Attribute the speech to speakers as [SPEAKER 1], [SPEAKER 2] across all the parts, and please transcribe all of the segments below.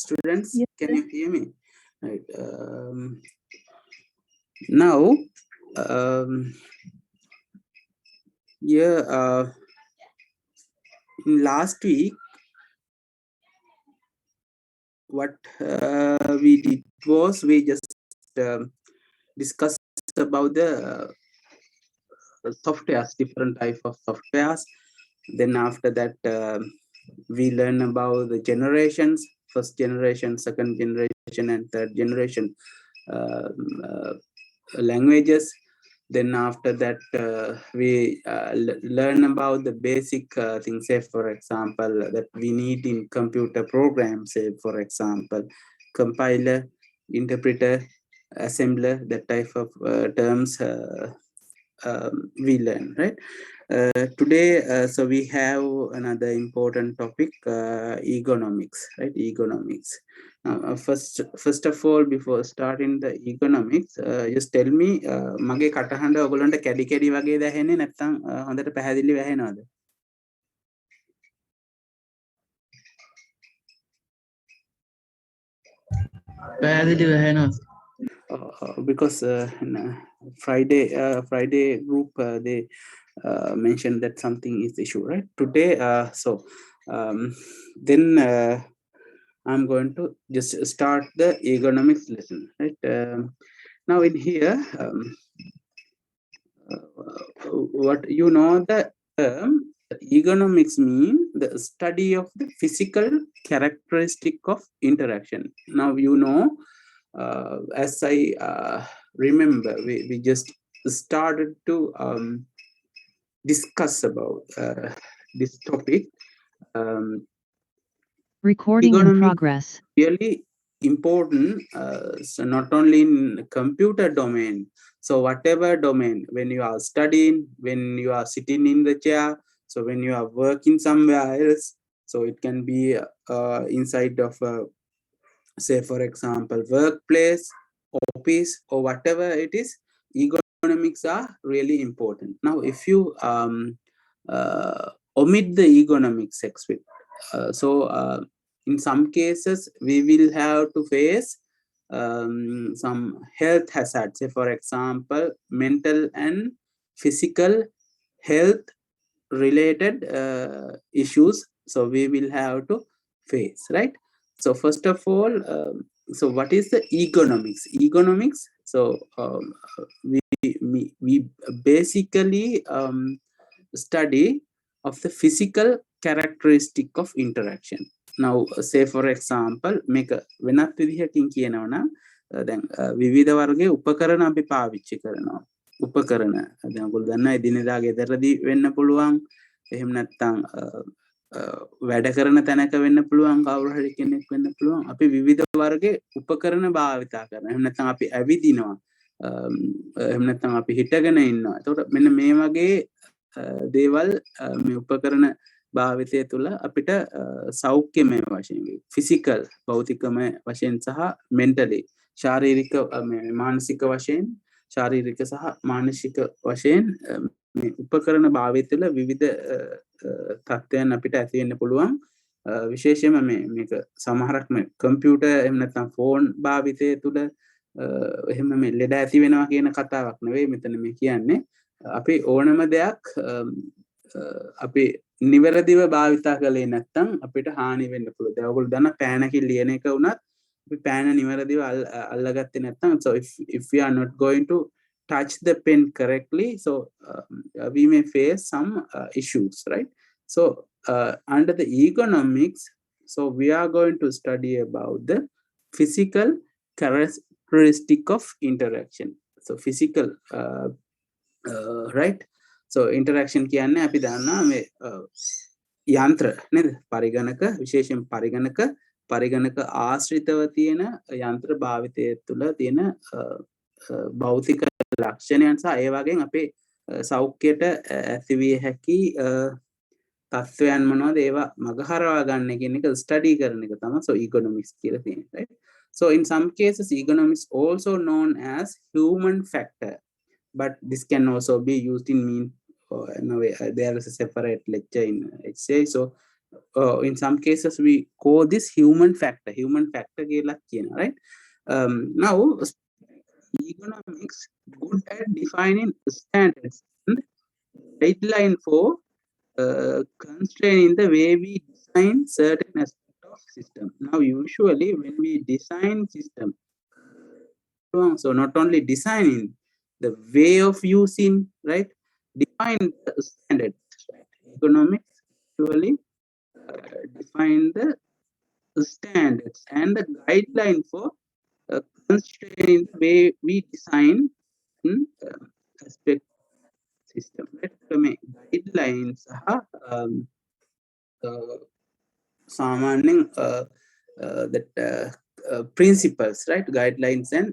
[SPEAKER 1] Students,
[SPEAKER 2] Yes,
[SPEAKER 1] can
[SPEAKER 2] sir.
[SPEAKER 1] you hear me? Right. Now, yeah, in last week, what we did was we just discussed about the softwares, different type of softwares. Then after that, we learn about the generations, first generation, second generation, and third generation um, uh, languages. Then after that, we learn about the basic things, say for example, that we need in computer programs, say for example, compiler, interpreter, assembler, that type of terms we learn, right? Today, so we have another important topic, economics, right? Economics. First of all, before starting the economics, just tell me, මගේ කටහඬ ඔයගොල්ලන්ට කැඩි කැඩි වගේ දැහෙන්නේ නැත්නම් හොඳට පැහැදිලි වැහෙනවද? Because Friday group they mentioned that something is the issue, right? Today, then I'm going to just start the economics lesson, right? Now in here, what you know, the term economics mean the study of the physical characteristic of interaction. Now you know, as I remember, we just started to discuss about this topic.
[SPEAKER 2] Recording in progress.
[SPEAKER 1] Really important, so not only in computer domain, so whatever domain, when you are studying, when you are sitting in the chair, so when you are working somewhere else, so it can be inside of say for example workplace, office, or whatever it is, economics are really important. Now if you omit the economics aspect, in some cases we will have to face some health hazards, say for example mental and physical health related issues, so we will have to face, right? So first of all, so what is the economics? So we basically study of the physical characteristic of interaction. Now say for example මේක වෙනත් විදිහකින් කියනවා නම් දැන් විවිධ වර්ගයේ උපකරණ අපි පාවිච්චි කරනවා. උපකරණ දැන් ඔයගොල්ලෝ දන්නා එදිනෙදා ගෙදරදී වෙන්න පුළුවන්, එහෙම නැත්නම් වැඩ කරන තැනක වෙන්න පුළුවන්, කවුරු හරි කෙනෙක් වෙන්න පුළුවන්. අපි විවිධ වර්ගයේ උපකරණ භාවිතා කරනවා. එහෙම නැත්නම් අපි ඇවිදිනවා. එහෙම නැත්නම් අපි හිටගෙන ඉන්නවා. එතකොට මෙන්න මේ වගේ දේවල් මේ උපකරණ භාවිතය තුළ අපිට සෞඛ්‍යමය වශයෙන් ෆිසිකල් භෞතිකමය වශයෙන් සහ මෙන්ටලි ශාරීරික මානසික වශයෙන් ශාරීරික සහ මානසික වශයෙන් මේ උපකරණ භාවිතය තුළ විවිධ තත්ත්වයන් අපිට ඇති වෙන්න පුළුවන්. විශේෂයෙන්ම මේක සමහරක් මේ කම්පියුටර් එහෙම නැත්නම් ෆෝන් භාවිතය තුළ එහෙම මේ ලෙඩ ඇති වෙනවා කියන කතාවක් නෙවෙයි මෙතන මේ කියන්නේ. අපි ඕනම දෙයක් අපි නිවැරදිව භාවිතා කළේ නැත්නම් අපිට හානි වෙන්න පුළුවන්. දැන් ඔයගොල්ලෝ දන්න පෑනකින් ලියන එක වුණත් අපි පෑන නිවැරදිව අල්ලගත්තේ නැත්නම්, so if we are not going to touch the pen correctly, so we may face some issues, right? So under the economics, so we are going to study about the physical characteristic of interaction. So physical right? So interaction කියන්නේ අපි දන්නා මේ යන්ත්‍ර නේද? පරිගණක, විශේෂයෙන් පරිගණක ආශ්‍රිතව තියෙන යන්ත්‍ර භාවිතය තුළ තියෙන භෞතික ලක්ෂණයන් සහ ඒ වගේම අපේ සෞඛ්‍යයට ඇතිවිය හැකි තත්ත්වයන් මොනවද ඒවා මගහරවා ගන්න කියන එක ස්ටඩි කරන එක තමයි so economics කියලා තියෙන්නේ, right? So in some cases economics also known as human factor, but this can also be used in mean there is a separate lecture in HCI, so in some cases we call this human factor කියලා කියනවා, right? Now economics good at defining standards and guideline for constraining the way we design certain aspect of system. Now usually when we design system, so not only designing the way of using, right, define the standards, right? Economics usually define the standards and the guideline for constraining the way we design aspect system, right? So guidelines සාමාන්‍යයෙන් that principles, right? Guidelines and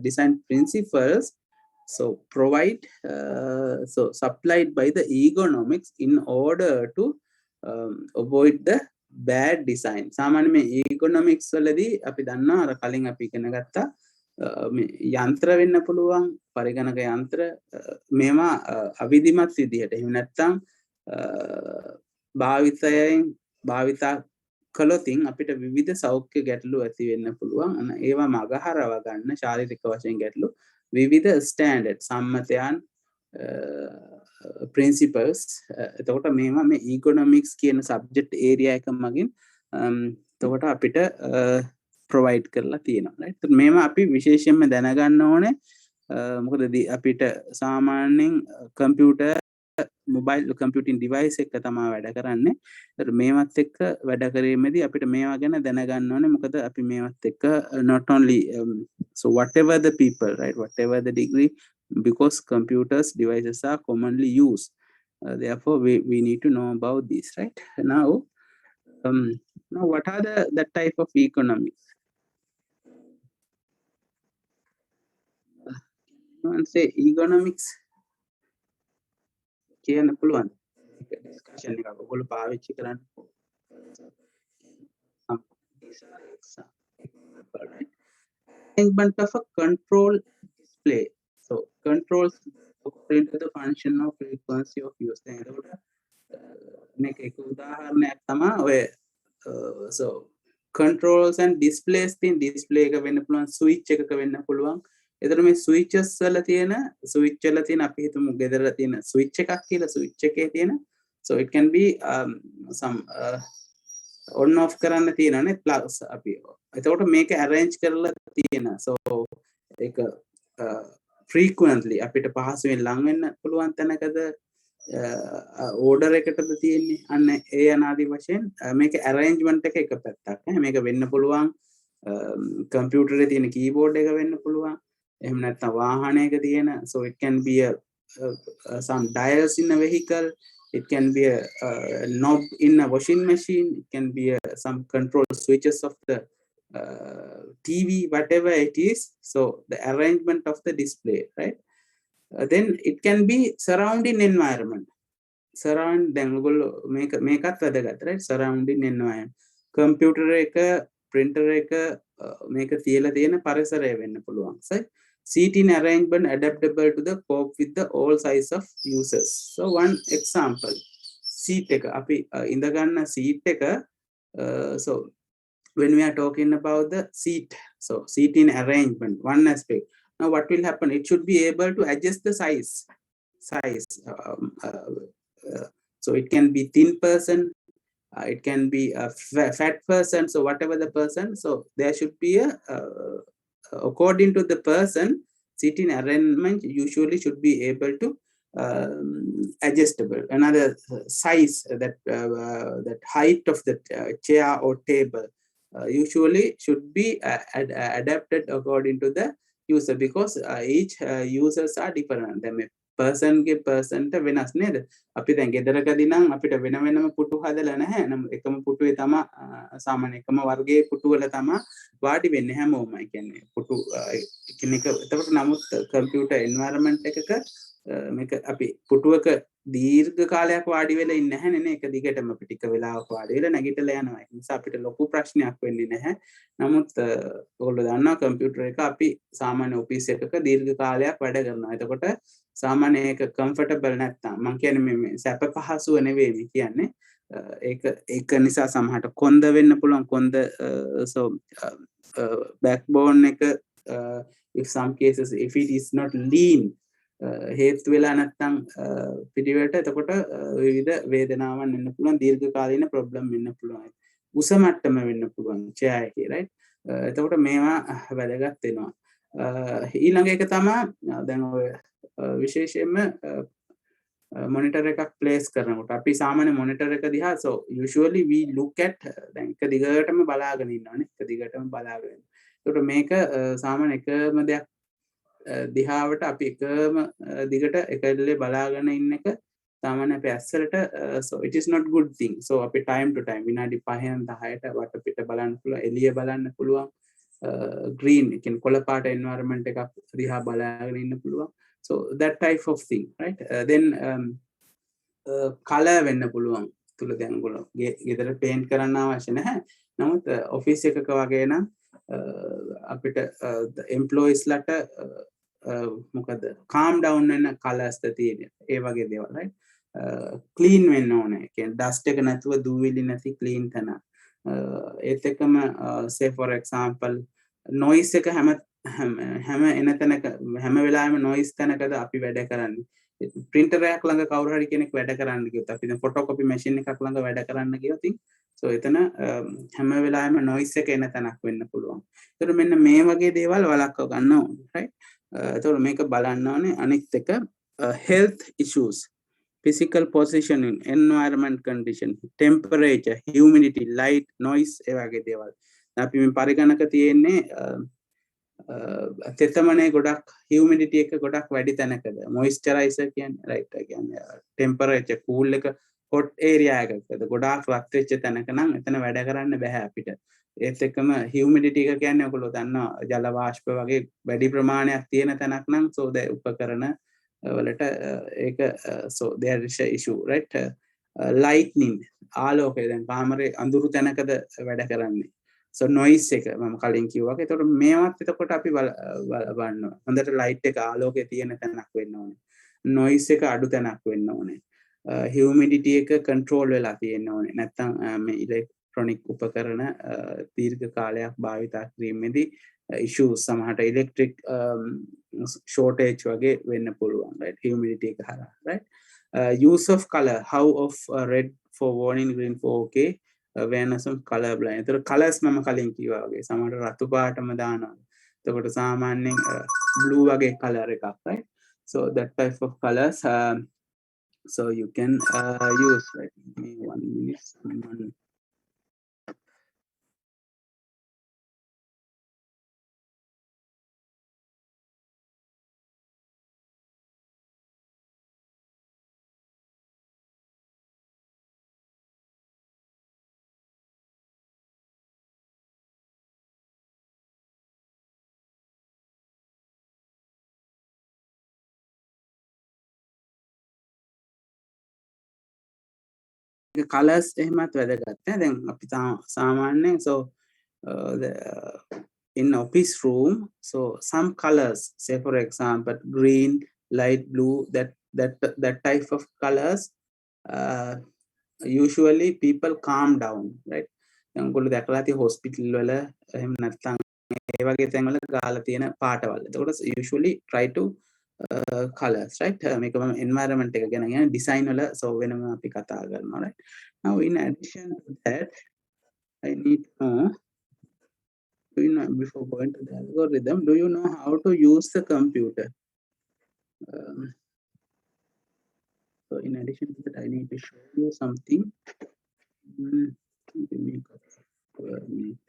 [SPEAKER 1] design principles, so provide so supplied by the economics in order to avoid the bad design. සාමාන්‍යයෙන් economics වලදී අපි දන්නවා අර කලින් අපි ඉගෙන ගත්තා යන්ත්‍ර වෙන්න පුළුවන්, පරිගණක යන්ත්‍ර මේවා අවිධිමත් විදිහට එහෙම නැත්නම් භාවිතා කළොතින් අපිට විවිධ සෞඛ්‍ය ගැටලු ඇති වෙන්න පුළුවන්. ඒවා මගහරව ගන්න ශාරීරික වශයෙන් ගැටලු විවිධ ස්ටෑන්ඩඩ් සම්මතයන් principles. එතකොට මේවා මේ economics කියන subject area එක මගින් එතකොට අපිට provide කරලා තියෙනවා, right? මේවා අපි විශේෂයෙන්ම දැනගන්න ඕනේ. මොකද අපිට සාමාන්‍යයෙන් computer mobile computing device එක තමයි වැඩ කරන්නේ. ඒතර මේවත් එක්ක වැඩ කිරීමේදී අපිට මේවා ගැන දැනගන්න ඕනේ. මොකද අපි මේවත් එක්ක not only so whatever the people, right, whatever the degree, because computers devices are commonly used, therefore we need to know about this, right? Now what are the type of economics? Say economics කියන්න පුළුවන් discussion එකක් ඔයගොල්ලෝ පාවිච්චි කරන්න. Arrangement of a control display, so controls according to the function of frequency of use. එතකොට මේක එක උදාහරණයක් තමයි ඔය so controls and displays තියෙන display එක වෙන්න පුළුවන්, switch එකක වෙන්න පුළුවන්. එතකොට මේ switches වල තියෙන switch වල තියෙන අපි හිතමු ගෙදර තියෙන switch එකක් කියලා, switch එකේ තියෙන so it can be some on off කරන්න තියෙනනේ plugs අපි. එතකොට මේක arrange කරලා තියෙන, so ඒක frequently අපිට පහසුවෙන් ලං වෙන්න පුළුවන් තැනකද order එකටද තියෙන්නේ, අන්න ඒ අනාදි වශයෙන් මේක arrangement එක එක පැත්තක් නේ. මේක වෙන්න පුළුවන් computer එකේ තියෙන keyboard එක වෙන්න පුළුවන්, එහෙම නැත්නම් වාහනයක තියෙන, so it can be some dials in a vehicle, it can be a knob in a washing machine, it can be some control switches of the TV, whatever it is, so the arrangement of the display, right? Then it can be surrounding environment, දැන් ඔයගොල්ලෝ මේකත් වැදගත්, right? Surrounding environment, computer එක, printer එක මේක තියලා තියෙන පරිසරය වෙන්න පුළුවන්. Seating arrangement adaptable to the cope with the all size of users. So one example, seat එක අපි ඉඳ ගන්න seat එක, so when we are talking about the seat, so seating arrangement, one aspect. Now what will happen, it should be able to adjust the size, so it can be thin person, it can be a fat person, so whatever the person, so there should be a according to the person, seating arrangement usually should be able to adjustable. Another size, that height of the chair or table usually should be adapted according to the user, because each users are different. person ට වෙනස් නේද? අපි දැන් ගෙදරකදී නම් අපිට වෙන වෙනම පුටු හදලා නැහැ. නම් එකම පුටුවේ තමයි සාමාන්‍ය එකම වර්ගයේ පුටු වල තමයි වාඩි වෙන්නේ හැමෝම. ඒ කියන්නේ පුටු කෙනෙක්. එතකොට නමුත් කම්පියුටර් එන්වයරන්මන්ට් එකක මේක අපි පුටුවක දීර්ඝ කාලයක් වාඩි වෙලා ඉන්නේ නැහැ නේ. එක දිගටම අපි ටික වෙලාවක් වාඩි වෙලා නැගිටලා යනවා. ඒ නිසා අපිට ලොකු ප්‍රශ්නයක් වෙන්නේ නැහැ. නමුත් ඔයගොල්ලෝ දන්නවා කම්පියුටර් එක අපි සාමාන්‍ය ඔෆිස් එකක දීර්ඝ කාලයක් වැඩ කරනවා. එතකොට සාමාන්‍ය ඒක කම්ෆර්ටබල් නැත්තම් මම කියන්නේ මේ සැප පහසුව නෙවෙයි මේ කියන්නේ. ඒක නිසා සමහරට කොන්ද වෙන්න පුළුවන් කොන්ද so backbone එක if some cases if it is not lean හේතු වෙලා නැත්නම් පිටිවලට එතකොට විවිධ වේදනාවන් එන්න පුළුවන් දීර්ඝ කාලීන ප්‍රොබ්ලම් වෙන්න පුළුවන් උස මට්ටම වෙන්න පුළුවන් chair එකේ right එතකොට මේවා වැදගත් වෙනවා ඊළඟ එක තමයි දැන් ඔය විශේෂයෙන්ම monitor එකක් place කරනකොට අපි සාමාන්‍ය monitor එක දිහා so usually we look at දැන් එක දිගටම බලාගෙන ඉන්නවනේ එක දිගටම බලාගෙන ඒකට මේක සාමාන්‍ය එකම දෙයක් දිහාවට අපි එකම දිගට එකල්ලේ බලාගෙන ඉන්න එක සාමාන්‍ය අපේ ඇස්වලට so it is not good thing so අපි time to time විනාඩි 5න් 10ට වටපිට බලන්න පුළුවන් එළිය බලන්න පුළුවන් green කියන්නේ කොළ පාට environment එකක් දිහා බලාගෙන ඉන්න පුළුවන් so that type of thing right then color වෙන්න පුළුවන් තුල දැන් ගොල්ලෝ ගෙදර paint කරන්න අවශ්‍ය නැහැ නමුත් office එකක වගේ නම් අපිට employees ලට මොකද calm down වෙන colors තියෙන ඒ වගේ දේවල් right clean වෙන්න ඕනේ කියන්නේ dust එක නැතුව දූවිලි නැති clean තැන ඒත් එක්කම say for example noise එක හැම එන තැනක හැම වෙලාවෙම noise තැනකද අපි වැඩ කරන්නේ printer එකක් ළඟ කවුරු හරි කෙනෙක් වැඩ කරන්න ගියොත් අපි දැන් photocopy machine එකක් ළඟ වැඩ කරන්න ගියොත් so එතන හැම වෙලාවෙම noise එක එන තැනක් වෙන්න පුළුවන්. ඒතර මෙන්න මේ වගේ දේවල් වළක්ව ගන්න ඕනේ right. ඒතර මේක බලන්න ඕනේ අනිත් එක health issues physical positioning environment condition temperature humidity light noise ඒ වගේ දේවල්. අපි මේ පරිගණක තියෙන්නේ තෙතමනේ ගොඩක් humidity එක ගොඩක් වැඩි තැනකද moisturizer කියන්නේ right කියන්නේ temperature cool එක hot area එකකද ගොඩාක් රත් වෙච්ච තැනක නම් එතන වැඩ කරන්න බෑ අපිට ඒත් එක්කම humidity එක කියන්නේ ඔයගොල්ලෝ දන්නවා ජල වාෂ්ප වගේ වැඩි ප්‍රමාණයක් තියෙන තැනක් නම් so උපකරණ වලට ඒක so there is a issue right lightning ආලෝකය දැන් කාමරේ අඳුරු තැනකද වැඩ කරන්නේ so noise එක මම කලින් කිව්වා වගේ ඒතකොට මේවත් එතකොට අපි බලන්න හොඳට light එක ආලෝකය තියෙන තැනක් වෙන්න ඕනේ noise එක අඩු තැනක් වෙන්න ඕනේ humidity එක control වෙලා තියෙන්න ඕනේ නැත්නම් මේ electronic උපකරණ දීර්ඝ කාලයක් භාවිතා කිරීමේදී issues සමහරට electric shortage වගේ වෙන්න පුළුවන් right humidity එක හරහා right use of color how of red for warning green for okay awareness of color blind ඒතර colors මම කලින් කිව්වා වගේ සමහරට රතු පාටම දානවා එතකොට සාමාන්‍යයෙන් blue වගේ color එකක් right so that type of colors so you can use right give me 1 minute colors එහෙමත් වැදගත් නේ දැන් අපි සාමාන්‍යයෙන් so in office room so some colors say for example green light blue that type of colors usually people calm down right දැන් ඔයගොල්ලෝ දැකලා තියෙන hospital වල එහෙම නැත්නම් ඒ වගේ තැන්වල ගාලා තියෙන පාටවල්. එතකොට usually try to colors right මේක මම environment එක ගැන කියන design වල so වෙනම අපි කතා කරනවා right now in addition to that I need to know do you know before going to the algorithm do you know how to use the computer so in addition to that I need to show you something give me a couple of minutes.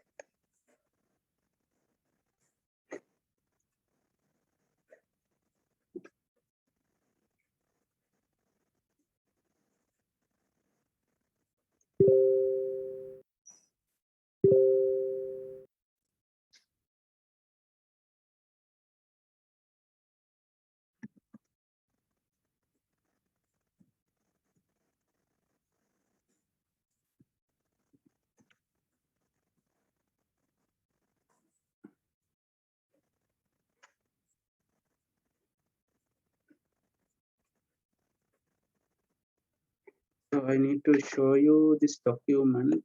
[SPEAKER 1] So I need to show you this document.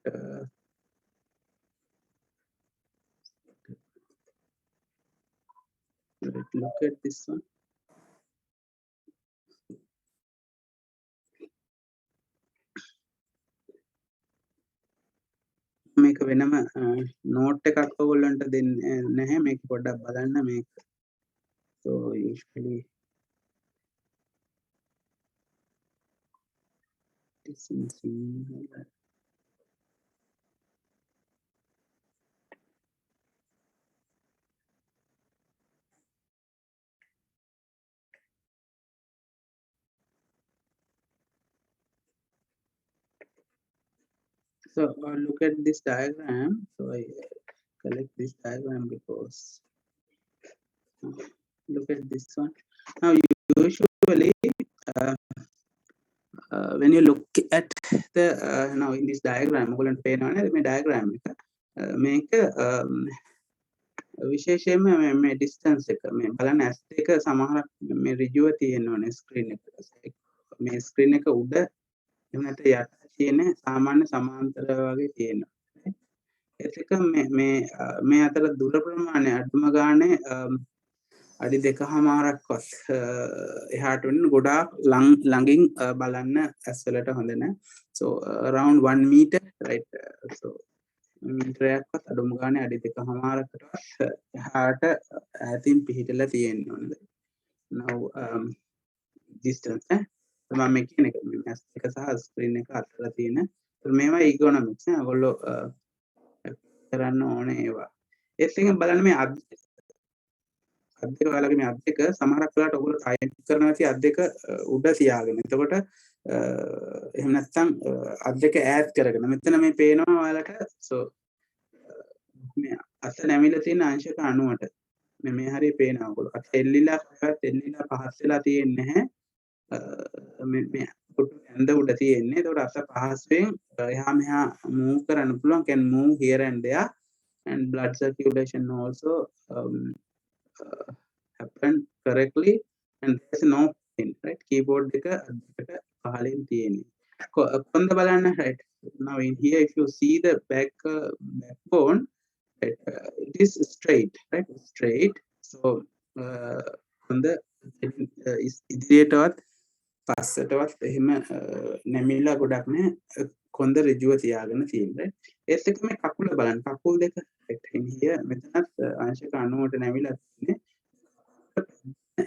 [SPEAKER 1] Let's look at this one. මේක වෙනම note එකක් ඔයගොල්ලන්ට දෙන්නේ නැහැ මේක පොඩ්ඩක් බලන්න මේක. So usually it's in single. So look at this diagram. So I collect this diagram because look at this one. Now usually when you look at the now in this diagram ඔයගොල්ලන්ට පේනවනේ මේ diagram එක මේක විශේෂයෙන්ම මේ distance එක මේ බලන්න S දෙක සමහරක් මේ ඍජුව තියෙනවනේ screen එක. මේ screen එක උඩ එහෙම නැත්නම් යට තියෙන සාමාන්‍ය සමාන්තර වගේ තියෙනවා. ඒක මේ අතර දුර ප්‍රමාණය අඩුම ගානේ අඩි 2.5ක්වත් එහාට වෙන ගොඩාක් ළඟින් බලන්න ඇස් වලට හොඳ නැහැ. So around 1 meter, right? So මීටරයක්වත් අඩුම ගානේ අඩි 2.5කට එහාට ඈතින් පිහිටලා තියෙන්න ඕනද? Now distance මම මේ කියන එක මේ ඇස් එක සහ ස්ක්‍රීන් එක අතර තියෙන මේවා ergonomics නේ. ඔයගොල්ලෝ කරන්න ඕනේ ඒවා. ඒත් එක බලන්න මේ අත් දෙක ඔයාලගේ මේ අත් දෙක සමහරක් වෙලාවට ඔයගොල්ලෝ ටයිප් කරනවා ඇති අත් දෙක උඩ තියාගෙන. එතකොට එහෙම නැත්නම් අත් දෙක ඈත් කරගෙන මෙතන මේ පේනවා ඔයාලට. So මේ අත නැමිලා තියෙන අංශක 90ට මේ හරිය පේනවා ඔයගොල්ලෝ. අත එල්ලිලා පහස් වෙලා තියෙන්නේ නැහැ. මේ ඇඳ උඩ තියෙන්නේ. ඒකට අත පහසුවෙන් එහා මෙහා move කරන්න පුළුවන්. can move here and there and blood circulation also happen correctly and there's no pain, right? Keyboard එක අද්දකට පහලින් තියෙන්නේ. කොන්ද බලන්න, right? Now in here if you see the backbone, right, it is straight, right? Straight. So කොන්ද ඉදිරියටවත් පස්සටවත් එහෙම නැමිලා ගොඩක් නෑ. කොන්ද ඍජුව තියාගෙන තියෙන්නේ. ඒත් එක්ක මේ කකුල බලන්න. කකුල් දෙක right in here මෙතනත් අංශක 90ට නැමිලා තියෙන්නේ.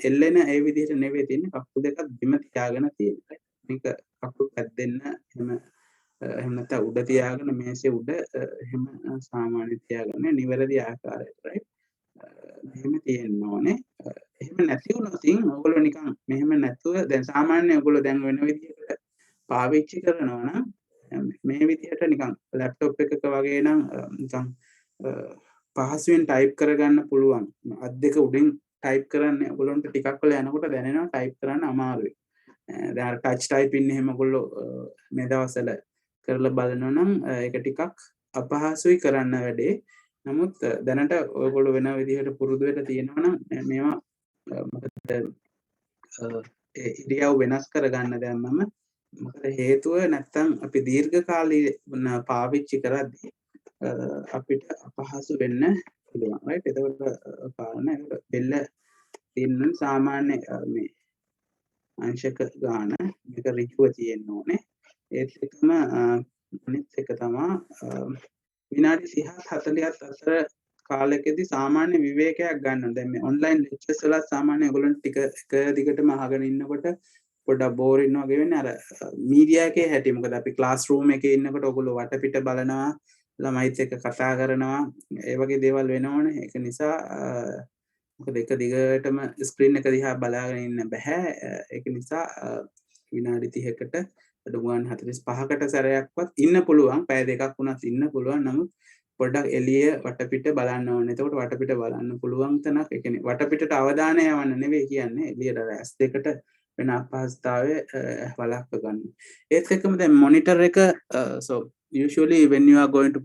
[SPEAKER 1] එල්ලෙන ඒ විදිහට නෙවෙයි තියෙන්නේ. කකුල් දෙකක් බිම තියාගෙන තියෙන්නේ. මේක කකුල් පැද්දෙන්න එහෙම නැත්නම් උඩ තියාගෙන මේසේ උඩ එහෙම සාමාන්‍ය තියාගෙන නිවැරදි ආකාරයට right මෙහෙම තියෙන්න ඕනේ. එහෙම නැති වුණොත් ඔයගොල්ලෝ නිකන් මෙහෙම නැතුව දැන් සාමාන්‍ය ඔයගොල්ලෝ දැන් වෙන විදිහකට පාවිච්චි කරනවා නම් මේ විදිහට නිකන් ලැප්ටොප් එකක වගේ නම් නිකන් පහසුවෙන් ටයිප් කරගන්න පුළුවන්. අත් දෙක උඩින් ටයිප් කරන්න ඔයගොල්ලන්ට ටිකක් වෙලා යනකොට දැනෙනවා ටයිප් කරන්න අමාරුයි. දැන් අර ටච් ටයිපින් එහෙම ඔයගොල්ලෝ මේ දවස්වල කරලා බලනවා නම් ඒක ටිකක් අපහසුයි කරන්න වැඩේ. නමුත් දැනට ඔයගොල්ලෝ වෙන විදිහට පුරුදු වෙලා තියෙනවා නම් මේවා මොකද ඉරියව් වෙනස් කරගන්න දැම්මම මොකද හේතුව නැත්තම් අපි දීර්ඝ කාලීන පාවිච්චි කරද්දී අපිට අපහසු වෙන්න පුළුවන් right. එතකොට කාරණා බෙල්ල තියෙන සාමාන්‍ය මේ අංශක ගාන මේක ඍජුව තියෙන්න ඕනේ. ඒත් එකම අනිත් එක තමයි විනාඩි 30ත් 40ත් අතර කාලයකදී සාමාන්‍ය විවේකයක් ගන්න ඕනේ. දැන් මේ ඔන්ලයින් ලෙක්චර්ස් වල සාමාන්‍ය ඔයගොල්ලෝ ටික එක දිගටම අහගෙන ඉන්නකොට පොඩ්ඩක් බෝර් වෙනවා වගේ වෙන්නේ. අර මීඩියා එකේ හැටි මොකද අපි ක්ලාස් රූම් එකේ ඉන්නකොට ඔයගොල්ලෝ වටපිට බලනවා, ළමයිත් එක්ක කතා කරනවා, ඒ වගේ දේවල් වෙනවනේ. ඒක නිසා මොකද එක දිගටම ස්ක්‍රීන් එක දිහා බලාගෙන ඉන්න බෑ. ඒක නිසා විනාඩි 30කට අඩු ගානේ 45කට සැරයක්වත් ඉන්න පුළුවන්. පැය දෙකක් වුණත් ඉන්න පුළුවන්. නමුත් පොඩ්ඩක් එළිය වටපිට බලන්න ඕනේ. එතකොට වටපිට බලන්න පුළුවන් තැනක් ඒ කියන්නේ වටපිටට අවධානය යවන්න නෙවෙයි කියන්නේ. එළියට ඇස් දෙකට වෙන අපහසුතාවය වළක්ව ගන්න. ඒත් එක්කම දැන් මොනිටර් එක so usually when you are going to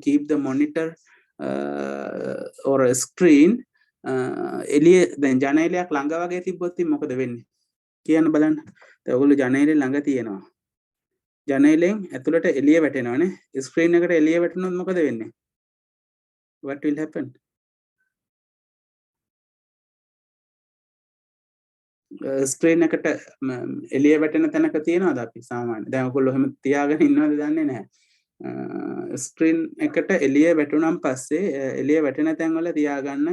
[SPEAKER 1] keep the monitor or a screen එළිය දැන් ජනේලයක් ළඟ වගේ තිබ්බොත් මොකද වෙන්නේ කියන්න බලන්න. දැන් ඔයගොල්ලෝ ජනේලේ ළඟ තියෙනවා. ජනේලෙන් ඇතුළට එළිය වැටෙනවනේ. ස්ක්‍රීන් එකට එළිය වැටුනොත් මොකද වෙන්නේ? What will happen? ස්ක්‍රීන් එකට එළිය වැටෙන තැනක තියනවාද අපි සාමාන්‍ය? දැන් ඔයගොල්ලෝ එහෙම තියාගෙන ඉන්නවද දන්නේ නැහැ. ස්ක්‍රීන් එකට එළිය වැටුණාන් පස්සේ එළිය වැටෙන තැන්වල තියාගන්න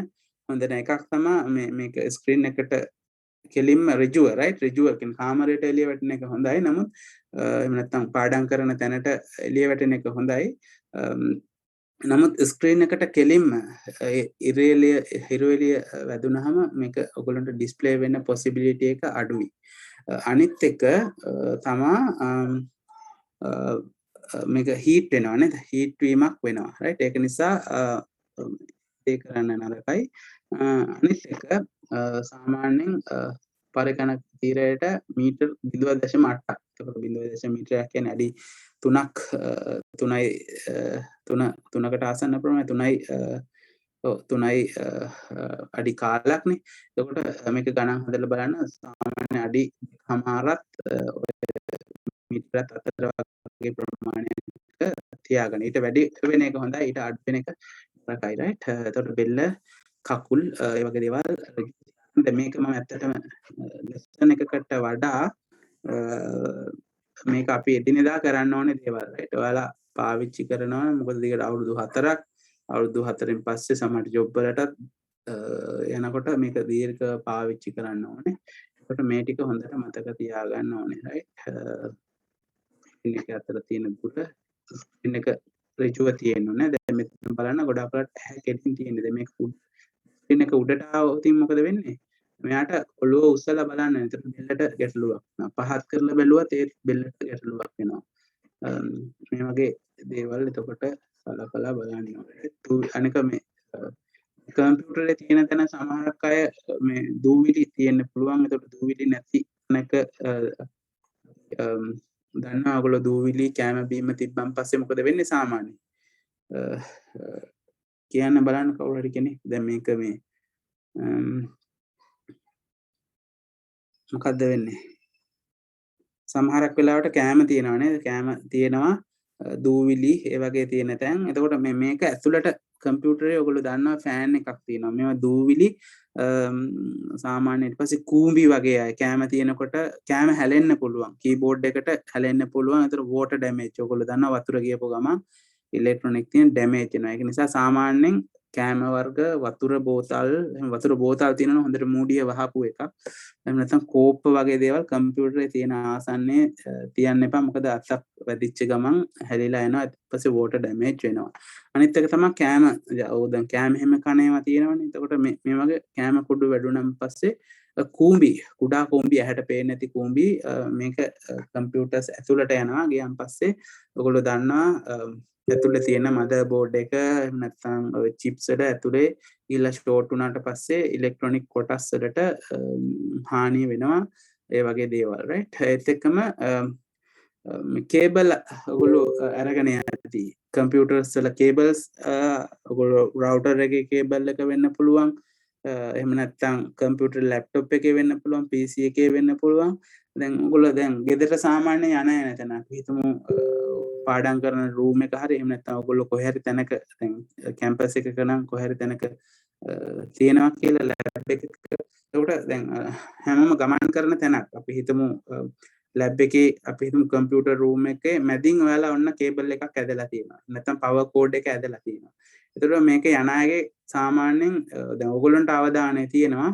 [SPEAKER 1] හොඳ නැහැ. එකක් තමයි මේක ස්ක්‍රීන් එකට කෙලින්ම ඍජුව right ඍජුව කියන්නේ කාමරයට එළිය වැටෙන එක හොඳයි. නමුත් එහෙම නැත්නම් පාඩම් කරන තැනට එළිය වැටෙන එක හොඳයි. නමුත් ස්ක්‍රීන් එකට කෙලින්ම හිරු එළිය වැදුනහම මේක ඔයගොල්ලන්ට ඩිස්ප්ලේ වෙන්න possibility එක අඩුයි. අනිත් එක තමා මේක හීට් වෙනවා නේද? හීට් වීමක් වෙනවා right ඒක නිසා ඒක කරන්න නරකයි. අනිත් එක සාමාන්‍යයෙන් පරිකණක තීරයට මීටර් 0.8ක්. එතකොට 0.8 මීටරයක් කියන්නේ අඩි 3කට ආසන්න ප්‍රමාණය 3යි අඩි කාලක්නේ. එතකොට මේක ගණන් හදලා බලන්න සාමාන්‍ය අඩි හමාරත් මීටරත් අතර වගේ ප්‍රමාණයක තියාගන්න. ඊට වැඩි වෙන එක හොඳයි. ඊට අඩු වෙන එක නරකයි right. එතකොට බෙල්ල කකුල් ඒ වගේ දේවල් දැන් මේක මම ඇත්තටම ලෙසන් එකකට වඩා මේක අපි එදිනෙදා කරන්න ඕනේ දේවල් right. ඔයාලා පාවිච්චි කරනවා මොකද දිගට අවුරුදු 4ක් අවුරුදු 4න් පස්සේ සමහර ජොබ් වලටත් යනකොට මේක දීර්ඝ පාවිච්චි කරන්න ඕනේ. ඒකට මේ ටික හොඳට මතක තියාගන්න ඕනේ right. ස්ක්‍රීන් එක අතර තියෙන දුර ස්ක්‍රීන් එක ඍජුව තියෙන්න ඕනේ. දැන් මෙතන බලන්න ගොඩාක් වෙලාවට ඇහැ කෙලින් තියෙන්නේ. දැන් මේක ස්ක්‍රීන් එක උඩට ආවොත් මොකද වෙන්නේ? මෙයාට ඔළුව උස්සලා බලන්න. එතකොට බෙල්ලට ගැටලුවක්. පහත් කරලා බැලුවත් ඒ බෙල්ලට ගැටලුවක් වෙනවා. මේ වගේ දේවල් එතකොට සලකලා බලන්න ඕනේ. අනික මේ කම්පියුටරේ තියෙන තැන සමහරක් අය මේ දූවිලි තියෙන්න පුළුවන්. එතකොට දූවිලි නැති නැක දන්නවා ඔයගොල්ලෝ දූවිලි කැම බීම තිබ්බන් පස්සේ මොකද වෙන්නේ සාමාන්‍යයෙන්? කියන්න බලන්න කවුරු හරි කෙනෙක්. දැන් මේක මේ මොකද්ද වෙන්නේ? සමහරක් වෙලාවට කෑම තියෙනවා නේද? කෑම තියෙනවා දූවිලි ඒ වගේ තියෙන තැන්. එතකොට මේක ඇතුළට කම්පියුටරේ ඔයගොල්ලෝ දන්නවා ෆෑන් එකක් තියෙනවා. මේවා දූවිලි සාමාන්‍ය ඊට පස්සේ කූඹි වගේ අය කෑම තියෙනකොට කෑම හැලෙන්න පුළුවන්. කීබෝඩ් එකට හැලෙන්න පුළුවන්. ඒතර වෝටර් ඩැමේජ් ඔයගොල්ලෝ දන්නවා වතුර ගියපු ගමන් ඉලෙක්ට්‍රොනික තියෙන ඩැමේජ් වෙනවා. ඒක නිසා සාමාන්‍යයෙන් කෑම වර්ග වතුර බෝතල් තියෙනවා හොඳට මූඩිය වහපු එකක්. එහෙම නැත්නම් කෝප්ප වගේ දේවල් කම්පියුටරේ තියෙන ආසන්නයේ තියන්න එපා. මොකද අතක් වැදිච්ච ගමන් හැලිලා යනවා. ඊට පස්සේ වෝටර් ඩැමේජ් වෙනවා. අනිත් එක තමයි කෑම. ඔව් දැන් කෑම හැම කණේවා තියෙනවනේ. එතකොට මේ වගේ කෑම කුඩු වැඩුණාන් පස්සේ කූඹි කුඩා කූඹි ඇහැට පේන්නේ නැති කූඹි මේක කම්පියුටර්ස් ඇතුළට යනවා. ගියන් පස්සේ ඔයගොල්ලෝ දන්නවා ඇතුළේ තියෙන මදර් බෝඩ් එක එහෙම නැත්නම් ඔය චිප්ස් වල ඇතුලේ ඊළඟ ෂෝට් වුණාට පස්සේ ඉලෙක්ට්‍රොනික කොටස් වලට හානි වෙනවා. ඒ වගේ දේවල් right. ඒත් එක්කම කේබල් ඔයගොල්ලෝ අරගෙන යති කම්පියුටර්ස් වල කේබල්ස් ඔයගොල්ලෝ රවුටර් එකේ කේබල් එක වෙන්න පුළුවන්. එහෙම නැත්නම් කම්පියුටර් ලැප්ටොප් එකේ වෙන්න පුළුවන්. PC එකේ වෙන්න පුළුවන්. දැන් ඔයගොල්ලෝ දැන් ගෙදර සාමාන්‍ය යන තැන අපි හිතමු පාඩම් කරන රූම් එක හරි එහෙම නැත්නම් ඔයගොල්ලෝ කොහේ හරි තැනක දැන් කැම්පස් එකක නම් කොහේ හරි තැනක තියෙනවා කියලා ලැබ් එකක. ඒකට දැන් හැමෝම ගමන් කරන තැනක් අපි හිතමු ලැබ් එකේ අපි හිතමු කම්පියුටර් රූම් එකේ මැදින් ඔයාලා ඔන්න කේබල් එකක් ඇදලා තියෙනවා. නැත්නම් පවර් කෝඩ් එක ඇදලා තියෙනවා. ඒතකොට මේක යන අයගේ සාමාන්‍යයෙන් දැන් ඔයගොල්ලන්ට අවධානය තියෙනවා.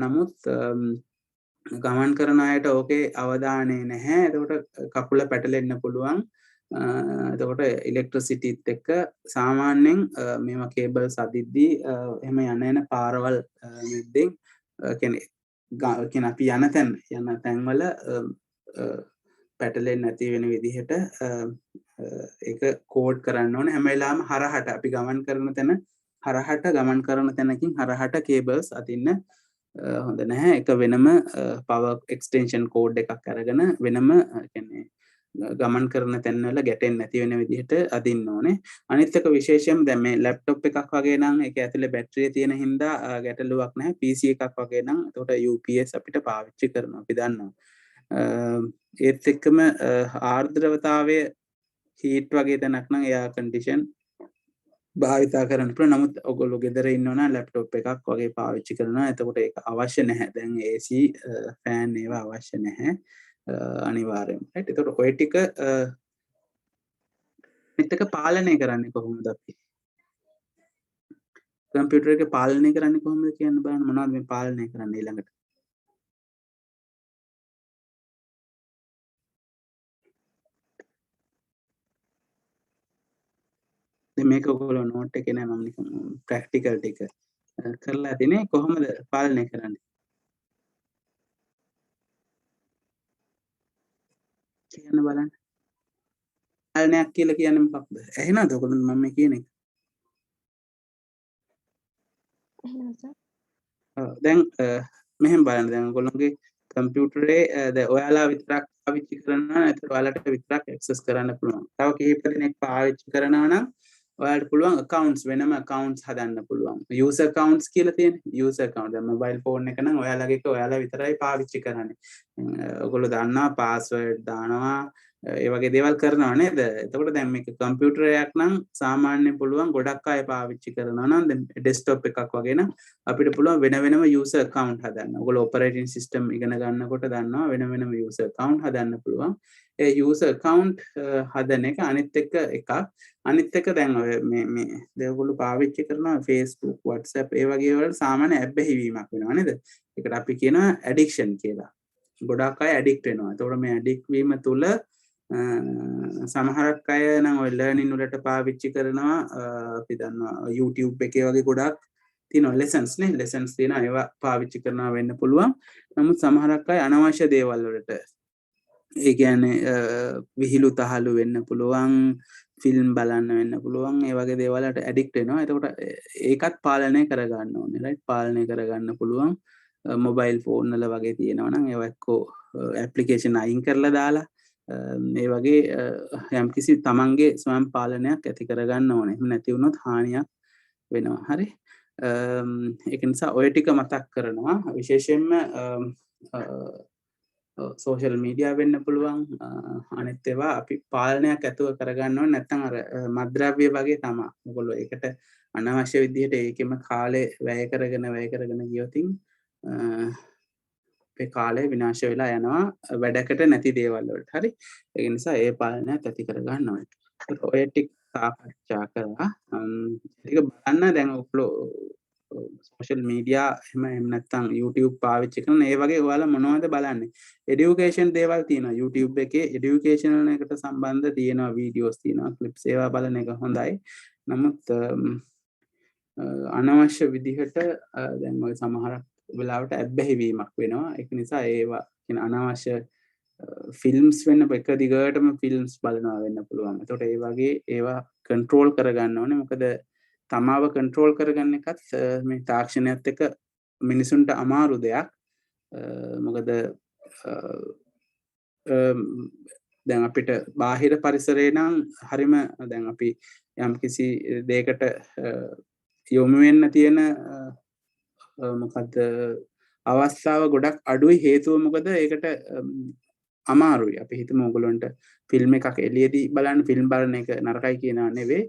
[SPEAKER 1] නමුත් ගමන් කරන අයට ඕකේ අවධානය නැහැ. එතකොට කකුල පැටලෙන්න පුළුවන්. එතකොට ඉලෙක්ට්‍රිසිටිත් එක්ක සාමාන්‍යයෙන් මේවා කේබල්ස් අදිද්දී එහෙම යන පාරවල් මැද්දෙන් කියන්නේ අපි යන තැන්වල පැටලෙන්නේ නැති වෙන විදිහට ඒක කෝඩ් කරන්න ඕනේ. හැම වෙලාවෙම හරහට අපි ගමන් කරන තැන හරහට ගමන් කරන තැනකින් හරහට කේබල්ස් අදින්න හොඳ නැහැ. ඒක වෙනම පවර් එක්ස්ටෙන්ෂන් කෝඩ් එකක් අරගෙන වෙනම කියන්නේ ගමන් කරන තැන්වල ගැටෙන්නේ නැති වෙන විදිහට අදින්න ඕනේ. අනිත් එක විශේෂයෙන් දැන් මේ ලැප්ටොප් එකක් වගේ නම් ඒක ඇතුලේ බැටරිය තියෙන හින්දා ගැටලුවක් නැහැ. PC එකක් වගේ නම් එතකොට UPS අපිට පාවිච්චි කරනවා අපි දන්නවා. ඒත් එක්කම ආර්ද්‍රවතාවය හීට් වගේ තැනක් නම් එයා කන්ඩිෂන් භාවිතා කරන්න පුළුවන්. නමුත් ඔයගොල්ලෝ ගෙදර ඉන්නවනම් ලැප්ටොප් එකක් වගේ පාවිච්චි කරනවා. එතකොට ඒක අවශ්‍ය නැහැ. දැන් AC ෆෑන් ඒවා අවශ්‍ය නැහැ. අනිවාර්යයෙන්ම. right. එතකොට ඔය ටික අනිත් එක පාලනය කරන්නේ කොහොමද අපි? කම්පියුටර් එක පාලනය කරන්නේ කොහොමද කියන්න බලන්න. මොනවද මේ පාලනය කරන්නේ ඊළඟට? දැන් මේක ඔයගොල්ලෝ නෝට් එකේ නෑ මම නිකන් ප්‍රැක්ටිකල් ටික කරලා තිනේ කොහොමද පාලනය කරන්නේ කියන්න බලන්න. පාලනයක් කියලා කියන්නේ මොකක්ද? ඇහෙනවද ඔයගොල්ලෝ මම මේ කියන එක? දැන් මෙහෙම බලන්න දැන් ඔයගොල්ලෝගේ කම්පියුටරේ දැන් ඔයාලා විතරක් පාවිච්චි කරනවා නම් ඒතර ඔයාලට විතරක් ඇක්සස් කරන්න පුළුවන්. තව කිහිප දෙනෙක් පාවිච්චි කරනවා නම් ඔයාලට පුළුවන් accounts වෙනම accounts හදන්න පුළුවන්. user accounts කියලා තියෙන්නේ. user account දැන් mobile phone එක නම් ඔයාලගේ එක ඔයාලා විතරයි පාවිච්චි කරන්නේ. ඔයගොල්ලෝ දන්නවා password දානවා ඒ වගේ දේවල් කරනවා නේද? එතකොට දැන් මේක කම්පියුටරයක් නම් සාමාන්‍යයෙන් පුළුවන් ගොඩක් අය පාවිච්චි කරනවා නම් දැන් ඩෙස්ක්ටොප් එකක් වගේ නම් අපිට පුළුවන් වෙන වෙනම user account හදන්න. ඔයගොල්ලෝ operating system ඉගෙන ගන්නකොට දන්නවා වෙන වෙනම user account හදන්න පුළුවන්. ඒ user account හදන එක අනිත් එකක්. අනිත් එක දැන් ඔය මේ ඔයගොල්ලෝ පාවිච්චි කරන Facebook, WhatsApp ඒ වගේ වලට සාමාන්‍ය ඇබ්බැහිවීමක් වෙනවා නේද? ඒකට අපි කියනවා addiction කියලා. ගොඩක් අය ඇඩික්ට් වෙනවා. එතකොට මේ ඇඩික්ට් වීම තුල සමහරක් අය නම් ඔය ලර්නින් වලට පාවිච්චි කරනවා. අපි දන්නවා YouTube එකේ වගේ ගොඩක් තියෙනවා lessons නේ. lessons තියෙනවා ඒවා පාවිච්චි කරනවා වෙන්න පුළුවන්. නමුත් සමහරක් අය අනවශ්‍ය දේවල් වලට ඒ කියන්නේ විහිළු තහළු වෙන්න පුළුවන්, ෆිල්ම් බලන්න වෙන්න පුළුවන්. ඒ වගේ දේවල් වලට ඇඩික්ට් වෙනවා. එතකොට ඒකත් පාලනය කරගන්න ඕනේ. right? පාලනය කරගන්න පුළුවන්. මොබයිල් ෆෝන් වල වගේ තියෙනවා නම් ඒවා එක්කෝ ඇප්ලිකේෂන් අයින් කරලා දාලා ඒ වගේ යම්කිසි තමන්ගේ ස්වයං පාලනයක් ඇති කරගන්න ඕනේ. එහෙම නැති වුණොත් හානියක් වෙනවා. හරි. ඒක නිසා ඔය ටික මතක් කරනවා. විශේෂයෙන්ම සෝෂල් මීඩියා වෙන්න පුළුවන්. අනිත් ඒවා අපි පාලනයක් ඇතුව කරගන්න ඕනේ. නැත්නම් අර මත්ද්‍රව්‍ය වගේ තමයි. ඔයගොල්ලෝ ඒකට අනවශ්‍ය විදිහට ඒකෙම කාලේ වැය කරගෙන ගියොතින් අපේ කාලය විනාශ වෙලා යනවා වැඩකට නැති දේවල් වලට. හරි. ඒ නිසා ඒ පාලනයක් ඇති කරගන්න ඕනේ. ඔය ටික සාකච්ඡා කරලා ටික බලන්න දැන් ඔයගොල්ලෝ සෝෂල් මීඩියා එහෙම නැත්නම් YouTube පාවිච්චි කරන ඒ වගේ ඔයාලා මොනවද බලන්නේ? এডুকেෂන් දේවල් තියෙනවා. YouTube එකේ এডুকেෂනල් එකට සම්බන්ධ තියෙනවා වීඩියෝස් තියෙනවා. ක්ලිප්ස් ඒවා බලන එක හොඳයි. නමුත් අනවශ්‍ය විදිහට දැන් ඔය සමහරක් වෙලාවට ඇබ්බැහිවීමක් වෙනවා. ඒක නිසා ඒවා කියන අනවශ්‍ය ෆිල්ම්ස් වෙන්න එක දිගටම ෆිල්ම්ස් බලනවා වෙන්න පුළුවන්. එතකොට ඒ වගේ ඒවා කන්ට්‍රෝල් කරගන්න ඕනේ. මොකද තමාව කන්ට්‍රෝල් කරගන්න එකත් මේ තාක්ෂණයත් එක්ක මිනිසුන්ට අමාරු දෙයක්. මොකද දැන් අපිට බාහිර පරිසරේ නම් හරිම දැන් අපි යම්කිසි දෙයකට යොමු වෙන්න තියෙන මොකද්ද අවස්ථාව ගොඩක් අඩුයි. හේතුව මොකද ඒකට අමාරුයි. අපි හිතමු ඔයගොල්ලන්ට ෆිල්ම් එකක් එළියේදී බලන්න ෆිල්ම් බලන එක නරකයි කියනවා නෙවෙයි.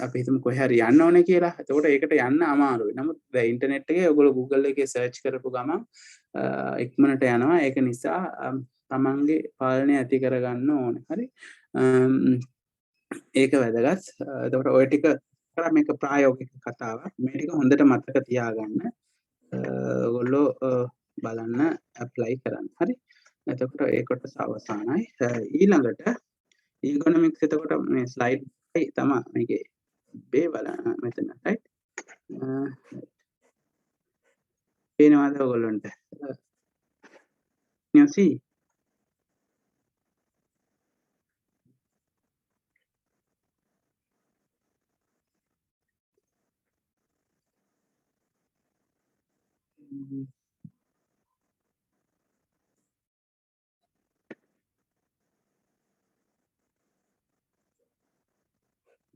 [SPEAKER 1] අපි හිතමු කොහේ හරි යන්න ඕනේ කියලා. එතකොට ඒකට යන්න අමාරුයි. නමුත් දැන් ඉන්ටර්නෙට් එකේ ඔයගොල්ලෝ Google එකේ සර්ච් කරපු ගමන් ඉක්මනට යනවා. ඒක නිසා තමන්ගේ පාලනය ඇති කරගන්න ඕනේ. හරි. ඒක වැදගත්. එතකොට ඔය ටික කරා මේක ප්‍රායෝගික කතාවක්. මේ ටික හොඳට මතක තියාගන්න. ඔයගොල්ලෝ බලන්න ඇප්ලයි කරන්න. හරි. එතකොට ඒ කොටස අවසానයි. ඊළඟට ඊගොනොමික්ස් එතකොට මේ ස්ලයිඩ් එකයි තමයි මේකේ බේ බලන්න මෙතන right. පේනවද ඔයගොල්ලන්ට? Can you see?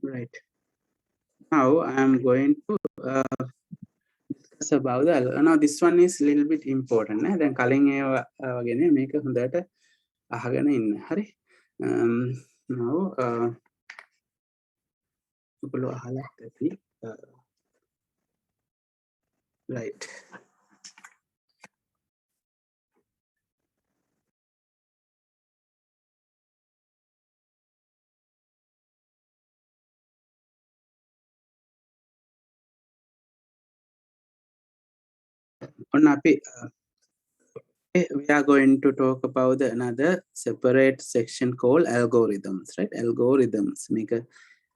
[SPEAKER 1] Right. Now I am going to discuss discuss about the now this one is a little bit important නේ දැන් කලින් ඒවා වගේ මේක හොඳට අහගෙන ඉන්න හරි now ඔයගොල්ලෝ අහලා ඇති right on අපි we are going to talk about another separate section called algorithms, right? Algorithms. Make a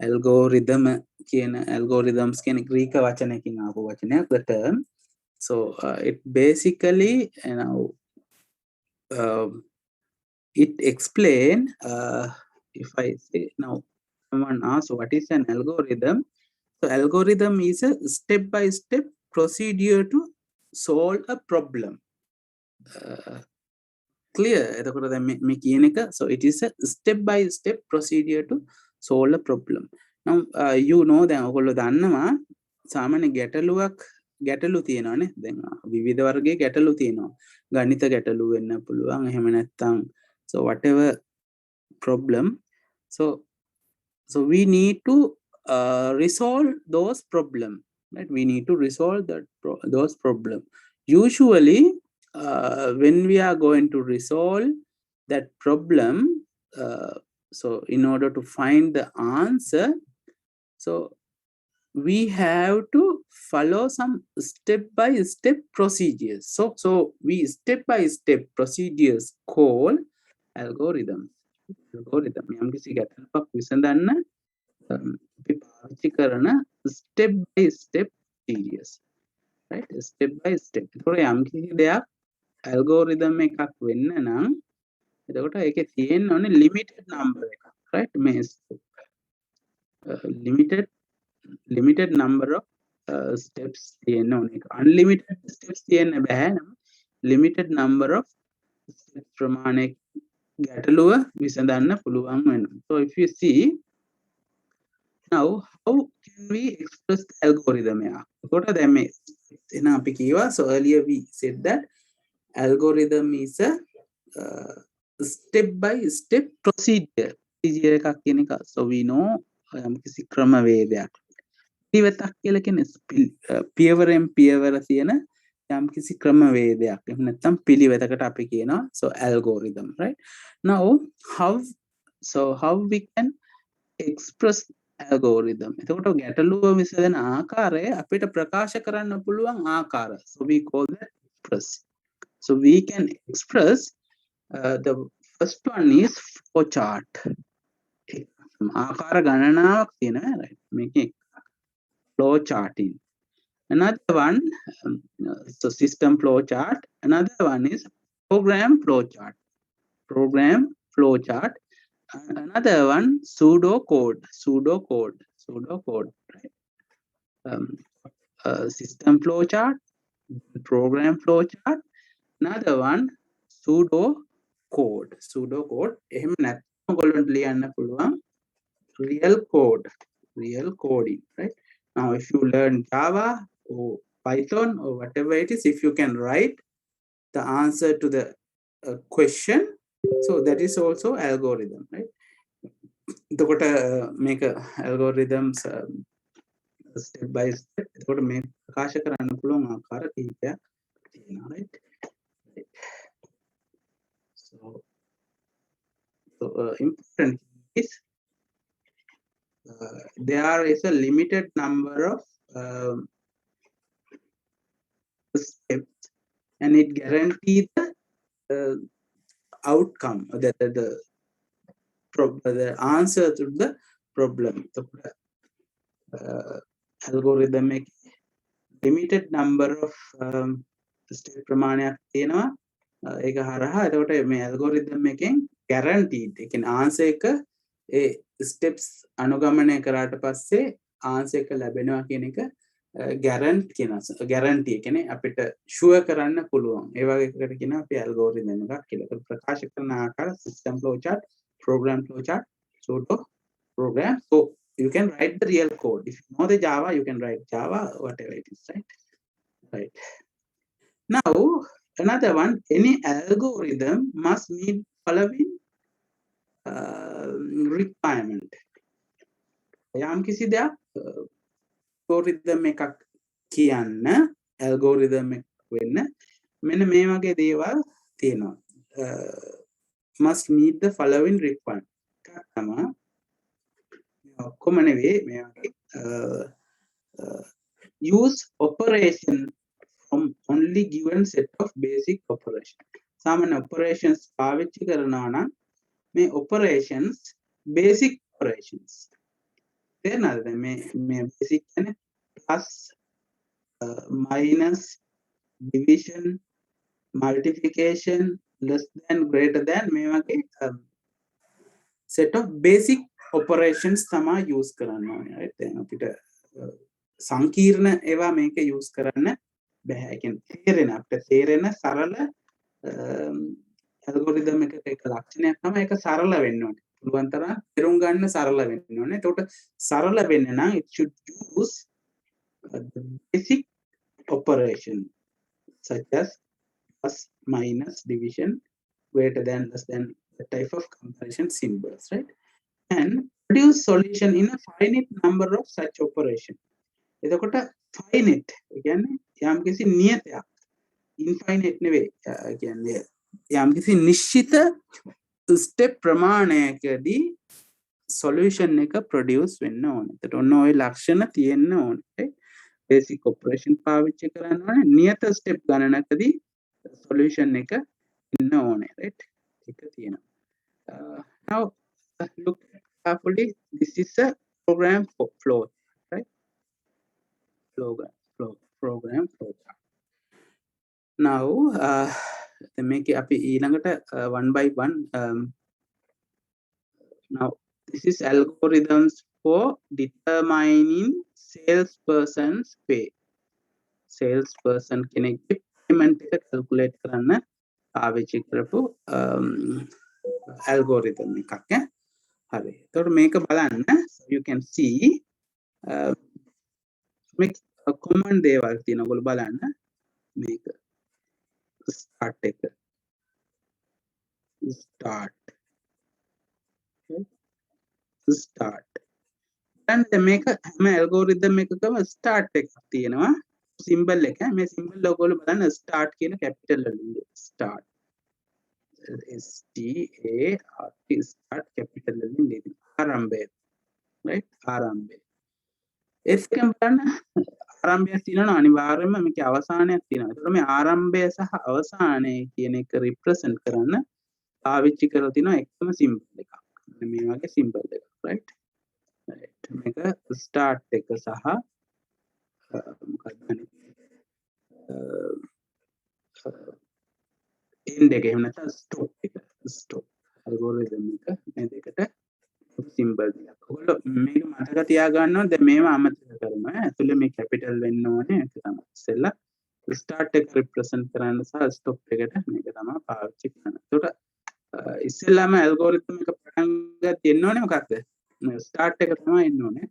[SPEAKER 1] algorithm කියන algorithms කියන Greek වචනයකින් ආපු වචනයක් the term. So it basically it explain if I say now someone asks what is an algorithm. So algorithm is a step-by-step procedure to solve a problem. Clear එතකොට දැන් මේ කියන එක so it is a step by step procedure to solve a problem. Now you know දැන් ඔයගොල්ලෝ දන්නවා සාමාන්‍ය ගැටලු තියෙනවානේ දැන් විවිධ වර්ගයේ ගැටලු තියෙනවා ගණිත ගැටලු වෙන්න පුළුවන් එහෙම නැත්නම් so whatever problem so we need to resolve those problems, right? We need to resolve those problems usually. When we are going to resolve that problem, so in order to find the answer, so we have to follow some step-by-step procedures. So we step-by-step procedures called algorithms. යම් කිසි ගැටලුවක් විසඳන්න අපි පාවිච්චි කරන step-by-step procedures, right? Step-by-step. ඒතකොට යම් කිසි දෙයක් algorithm එකක් වෙන්න නම් එතකොට ඒකේ තියෙන්න ඕනේ limited number එකක්, right? මේ limited number of steps තියෙන්න ඕනේ. Unlimited steps තියෙන්න බෑ නම් limited number of steps ප්‍රමාණයක් ගැටලුව විසඳන්න පුළුවන් වෙනවා. So if you see now how can we express the algorithm එක? එතකොට දැන් මේ එන අපි කියවා so earlier we said that algorithm is a step-by-step procedure. එකක් කියන එක. So we know යම් කිසි ක්‍රමවේදයක්. පිළිවෙතක් කියලා කියන්නේ පියවරෙන් පියවර තියෙන යම් කිසි ක්‍රමවේදයක්. එහෙම නැත්නම් පිළිවෙතකට අපි කියනවා so algorithm, right? Now how we can express algorithm. එතකොට ගැටලුව විසඳන ආකාරය අපිට ප්‍රකාශ කරන්න පුළුවන් ආකාර. So we call that express. So we can express the first one is flow chart. ආකාර ගණනාවක් තියෙනවා, right? මේකේ flow charting. Another one so system flow chart. Another one is program flow chart. Another one pseudocode, right? System flow chart, program flow chart. Another one pseudocode. එහෙම නැත්නම් ඔයගොල්ලන්ට ලියන්න පුළුවන් real coding, right? Now if you learn Java or Python or whatever it is, if you can write the answer to the question, so that is also algorithm, right? එතකොට මේක algorithms step by step එතකොට මේ ප්‍රකාශ කරන්න පුළුවන් ආකාර කිහිපයක් තියෙනවා, right? So important is there is a limited number of steps and it guarantees the outcome, the answer to the problem. Algorithm limited number of step ප්‍රමාණයක් තියෙනවා. ඒක හරහා එතකොට මේ algorithm එකෙන් guaranteed ඒ කියන්නේ answer එක ඒ steps අනුගමනය කරාට පස්සේ answer එක ලැබෙනවා කියන එක guarantee කියන්නේ අපිට sure කරන්න පුළුවන්. ඒ වගේ එකකට කියනවා අපි algorithm එකක් කියලා. ඒක ප්‍රකාශ කරන ආකාර system flow chart, program flow chart, pseudo program. So you can write the real code. If you know the Java, you can write Java, whatever it is, right? right? Now another one, any algorithm must meet following requirement. යම් කිසි දෙයක් algorithm එකක් කියන්න algorithm එක වෙන්න මෙන්න මේ වගේ දේවල් තියෙනවා. Must meet the following requirement. තමයි ඔක්කොම නෙවෙයි මේ වගේ use operation from only given set of basic operation. සාමාන්‍ය operations පාවිච්චි කරනවා නම් මේ operations basic operations තේරෙනවද? මේ basic කියන්නේ plus minus division multiplication less than greater than මේ වගේ set of basic operations තමයි use කරන්න ඕනේ. right? දැන් අපිට සංකීර්ණ ඒවා මේක use කරන්න බෑ. ඒ කියන්නේ තේරෙන අපිට තේරෙන සරල algorithm එකක එක ලක්ෂණයක් තමයි ඒක සරල වෙන්න ඕනේ. පුළුවන් තරම් තේරුම් ගන්න සරල වෙන්න ඕනේ. එතකොට සරල වෙන්න නම් it should use the basic operation such as plus minus division greater than less than the type of comparison symbols, right? And produce solution in a finite number of such operation. එතකොට finite කියන්නේ යම් කිසි නියතයක් infinite නෙවෙයි කියන්නේ යම් කිසි නිශ්චිත step ප්‍රමාණයකදී solution එක produce වෙන්න ඕනේ. එතකොට ඔන්න ඔය ලක්ෂණ තියෙන්න ඕනේ. basic operation පාවිච්චි කරන්න ඕනේ. නියත step ගණනකදී solution එක ඉන්න ඕනේ. right? ඒක තියෙනවා. Now look carefully. This is a program flow, right? Program flow. Now make it අපි ඊළඟට one by one. Now this is algorithms for determining salesperson's pay. Salesperson කෙනෙක්ගේ payment එක calculate කරන්න පාවිච්චි කරපු algorithm එකක්. හරි. එතකොට මේක බලන්න you can see මේක common දේවල් තියෙනවා. ඔයගොල්ලෝ බලන්න මේක start එක start and මේක හැම algorithm එකකම start එකක් තියෙනවා. symbol එක මේ symbol එක ඔයගොල්ලෝ බලන්න start කියන capital වලින් start START start capital වලින් ලියන්න. ආරම්භය right? ආරම්භය S එකෙන් බලන්න ආරම්භයක් තියෙනවා අනිවාර්යයෙන්ම මේකේ අවසානයක් තියෙනවා. ඒතකොට මේ ආරම්භය සහ අවසානය කියන එක represent කරන්න පාවිච්චි කරලා තියෙනවා එකම symbol එකක්. මේ වගේ symbol එකක් right? right. මේක start එක සහ මොකක්ද end එක එහෙම නැත්නම් stop එක stop algorithm එක මේ දෙකට symbol දෙයක්. ඔයගොල්ලෝ මේක මතක තියාගන්න ඕනේ. දැන් මේවා අමතක කරනවා. ඇතුලේ මේ capital වෙන්න ඕනේ. ඒක තමයි ඉස්සෙල්ලා start එක represent කරන්න සහ stop එකට මේක තමයි පාවිච්චි කරන්න. ඒකට ඉස්සෙල්ලාම algorithm එක පටන් ගන්න තියෙන්න ඕනේ මොකක්ද? start එක තමයි එන්න ඕනේ.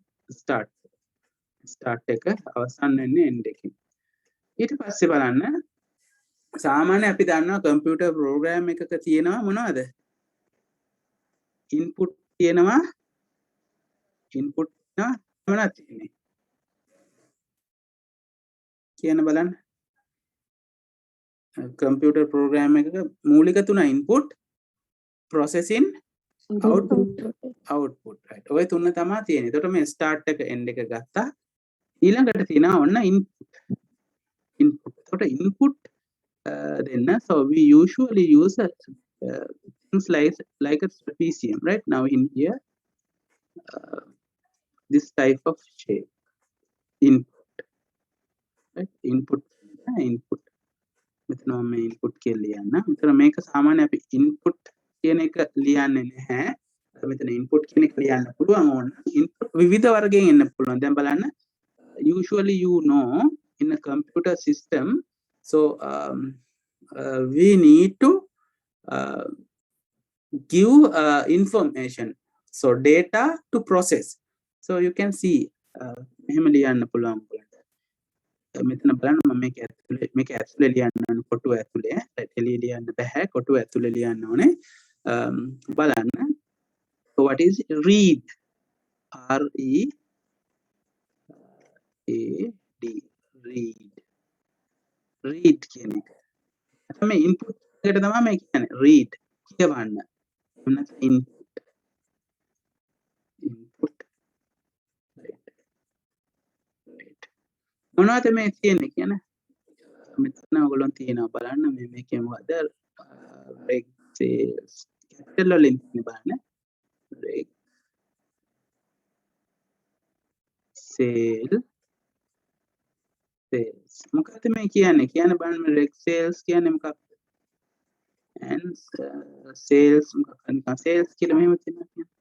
[SPEAKER 1] start එක අවසන් වෙන්නේ end එකකින්. ඊට පස්සේ බලන්න සාමාන්‍ය අපි දන්නවා කම්පියුටර් ප්‍රෝග්‍රෑම් එකක තියෙනවා මොනවද? input තියෙනවා input මොනවද තියෙන්නේ කියන බලන්න. කම්පියුටර් ප්‍රෝග්‍රෑම් එකක මූලික තුන input processing output right? ඔය තුන තමයි තියෙන්නේ. එතකොට මේ start එක end එක ගත්තා. ඊළඟට තියෙනවා ඔන්න input. එතකොට input then so we usually use things like a trapezium right? Now in here this type of shape input right? input මෙතන මම input කියලා ලියන්න. මෙතන මේක සාමාන්‍ය අපි input කියන එක ලියන්නේ නැහැ. මෙතන input කියන එක ලියන්න පුළුවන් ඕන. input විවිධ වර්ගයෙන් එන්න පුළුවන්. දැන් බලන්න usually you know in a computer system so we need to give information so data to process so you can see එහෙම ලියන්න පුළුවන්. මෙතන බලන්න මම මේක ඇතුලේ ලියන්න ඕනේ කොටුව ඇතුලේ එළිය ලියන්න බෑ කොටුව ඇතුලේ ලියන්න ඕනේ බලන්න so what is read R E A D read කියන එක තමයි input එකට තමයි මේ කියන්නේ read කියවන්න මොනවාද input right මොනවද මේ තියෙන්නේ කියන්නේ මෙතන ඔයගොල්ලෝ තියෙනවා බලන්න මේකේ මොකද reg sales capital වලින් තියෙන බලන්න reg sales මොකක්ද මේ කියන්නේ බලන්න reg sales කියන්නේ මොකක්ද and sales මොකක්ද නිකන් sales කියලා මෙහෙම තියෙනවා කියන්නේ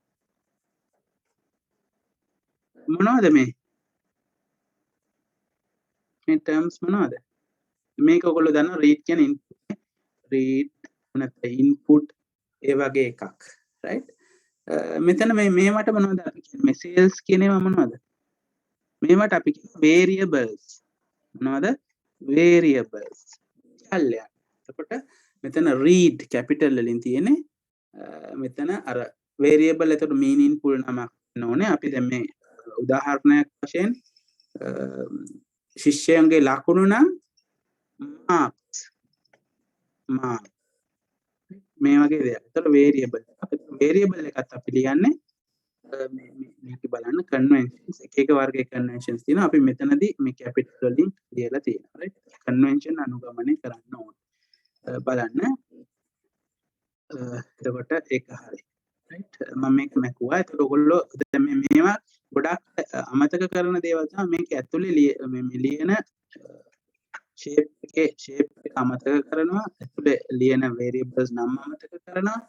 [SPEAKER 1] මොනවද මේ terms මොනවද මේක ඔයගොල්ලෝ දන්නවා read කියන්නේ input read නැත්නම් input ඒ වගේ එකක් right මෙතන මේවට මොනවද අපි කියන්නේ මේ sales කියන ඒවා මොනවද මේවට අපි කියන variables මොනවද variables කල්යන එතකොට මෙතන read capital වලින් තියෙන්නේ මෙතන අර variable එතකොට meaning full නමක් නෝනේ අපි දැන් මේ උදාහරණයක් වශයෙන් ශිෂ්‍යයන්ගේ ලකුණු නම් marks මේ වගේ දේවල්. එතකොට variable එකත් අපි ලියන්නේ මේක බලන්න conventions එක වර්ගයේ conventions තියෙනවා. අපි මෙතනදී මේ capital වලින් ලියලා තියෙනවා. right convention අනුගමනය කරන්න ඕනේ. බලන්න එතකොට ඒක හරි. right මම මේක මැකුවා. එතකොට ඔයගොල්ලෝ දැන් මේවා ගොඩක් අමතක කරන දේවල් තමයි මේක ඇතුලේ මේ ලියන shape එක අමතක කරනවා ඇතුලේ ලියන variables නම් අමතක කරනවා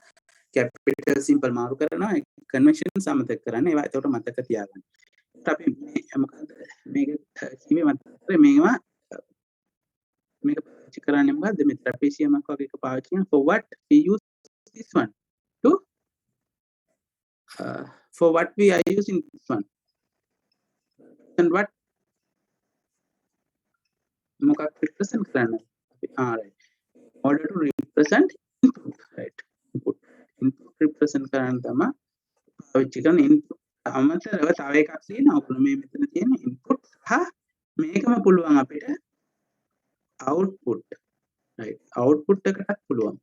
[SPEAKER 1] capital simple මාරු කරනවා conventions අමතක කරන්නේ ඒවා එතකොට මතක තියාගන්න. අපි මොකද මේක කිව්වේ මතක මේවා මේක පාවිච්චි කරන්නේ මොකද්ද මේ trapezium එකක් වගේ එක පාවිච්චි කරන for what we use this one to for what we are using this one and what මොකක් represent කරන්නේ right order to represent input right input represent කරන්න තමයි පාවිච්චි කරන input අමතරව තව එකක් තියෙනවා ඔක්කොම මේ මෙතන තියෙන input සහ මේකම පුළුවන් අපිට output right output එකටත් පුළුවන්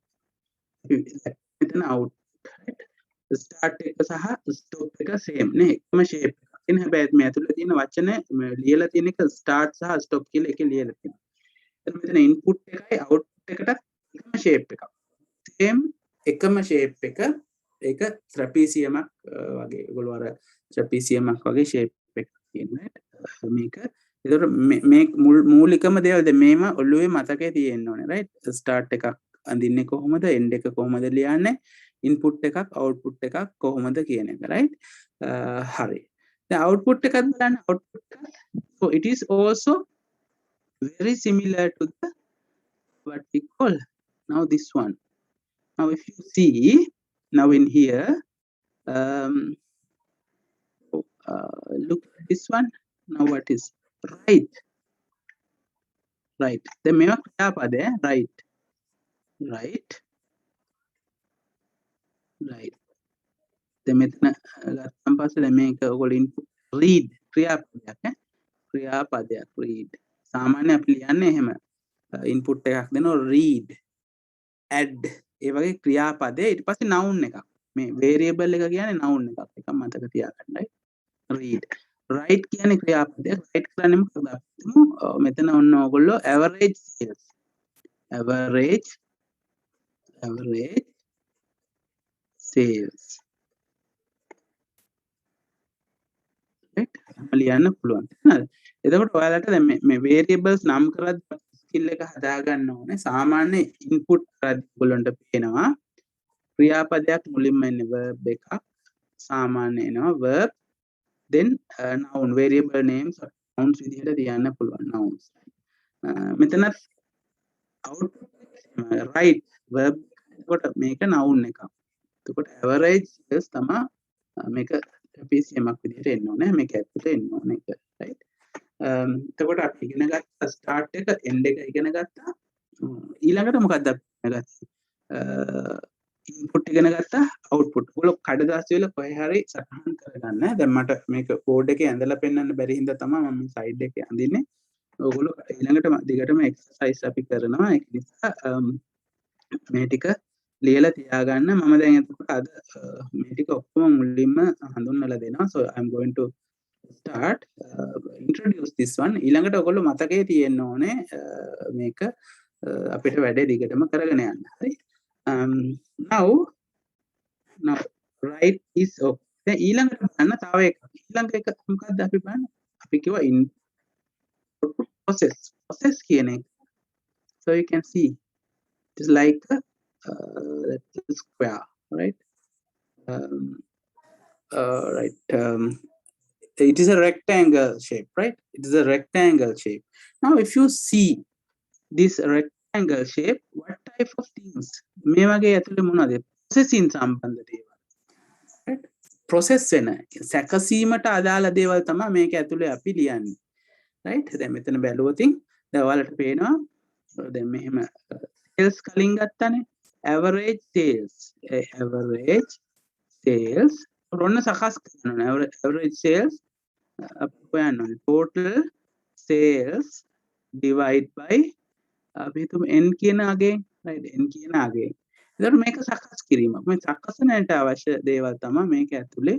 [SPEAKER 1] මෙතන output right start එක සහ stop එක same නේ එකම shape එකක් තියෙන හැබැයි මේ ඇතුලේ තියෙන වචන ලියලා තියෙන එක start සහ stop කියලා එකේ ලියලා තියෙනවා. එතන මෙතන input එකයි output එකටත් එකම shape එකක්. same එකම shape එක ඒක trapezium එකක් වගේ ඒගොල්ලෝ අර trapezium එකක් වගේ shape එකක් තියෙනවා. මේක ඒතර මේ මූලිකම දේවල් දැන් මේව ඔළුවේ මතකේ තියෙන්න ඕනේ right start එකක් අඳින්නේ කොහොමද end එක කොහොමද ලියන්නේ input එකක් output එකක් කොහොමද කියන එක right හරි දැන් output එකක් බලන්න output එක so it is also very similar to the what we call now this one now if you see now in here look at this one now what is right දැන් මේවා ක්‍රියාපදේ right දැන් මෙතන ගත්තන් පස්සේ දැන් මේක ඔයගොල්ලෝ input read ක්‍රියාපදයක් read සාමාන්‍ය අපි ලියන්නේ එහෙම input එකක් දෙනවා read add ඒ වගේ ක්‍රියාපදේ ඊට පස්සේ noun එකක් මේ variable එක කියන්නේ noun එකක් ඒක මතක තියාගන්නයි read right කියන්නේ ක්‍රියාපදයක් right කියන්නේ මොකක්ද මෙතන ඔන්න ඔයගොල්ලෝ average sales right ලියන්න පුළුවන් නේද එතකොට ඔයාලට දැන් මේ variables නම් කරද්දී skill එක හදා ගන්න ඕනේ සාමාන්‍ය input කරද්දී ඔයගොල්ලන්ට පේනවා ක්‍රියාපදයක් මුලින්ම එන්නේ verb එකක් සාමාන්‍ය එනවා verb then noun variable names nouns විදිහට තියන්න පුළුවන් nouns මෙතන output right verb එතකොට මේක noun එකක් එතකොට average sales තමයි මේක trapezium එකක් විදිහට එන්න ඕනේ මේක ඇතුලේ එන්න ඕනේ ඒක right එතකොට අපි ඉගෙන ගත්ත ස්ටාර්ට් එක එන්ඩ් එක ඉගෙන ගත්තා. ඊළඟට මොකක්ද අපි ඉගෙන ගත්තේ? ඉන්පුට් ඉගෙන ගත්තා අවුට්පුට්. ඔයගොල්ලෝ කඩදාසි වල කොහේ හරි සටහන් කරගන්න. දැන් මට මේක බෝඩ් එකේ ඇඳලා පෙන්නන්න බැරි හින්දා තමයි මම මේ සයිඩ් එකේ අඳින්නේ. ඔයගොල්ලෝ ඊළඟට දිගටම එක්සර්සයිස් අපි කරනවා. ඒක නිසා මේ ටික ලියලා තියාගන්න. මම දැන් එතකොට අද මේ ටික ඔක්කොම මුලින්ම හඳුන්වලා දෙනවා. So I'm going to start introduce this one. ඊළඟට ඔයගොල්ලෝ මතකයේ තියෙන්න ඕනේ මේක අපිට වැඩේ දිගටම කරගෙන යන්න. හරි. now right is okay. දැන් ඊළඟට බලන්න තව එකක්. ඊළඟ එක මොකක්ද අපි බලන්න? අපි කිව්වා input process කියන එක. So you can see it is like a square, right? Right. It is a rectangle shape, right? It is a rectangle shape. Now, if you see this rectangle shape, what type of things? මේ වගේ ඇතුලේ මොනවද? processing සම්බන්ධ දේවල්. Right? process වෙන සැකසීමට අදාළ දේවල් තමයි මේක ඇතුලේ අපි ලියන්නේ. right? දැන් මෙතන බැලුවොතින් දැන් ඔයාලට පේනවා දැන් මෙහෙම sales කලින් ගත්තානේ. average sales ඔන්න සකස් කරනවා. average sales අපි හොයන්න ඕනේ. total sales divide by අපි හිතමු n කියන අගයෙන්, right? n කියන අගයෙන්. එතකොට මේක සකස් කිරීමක්. මේ සකසනට අවශ්‍ය දේවල් තමයි මේක ඇතුලේ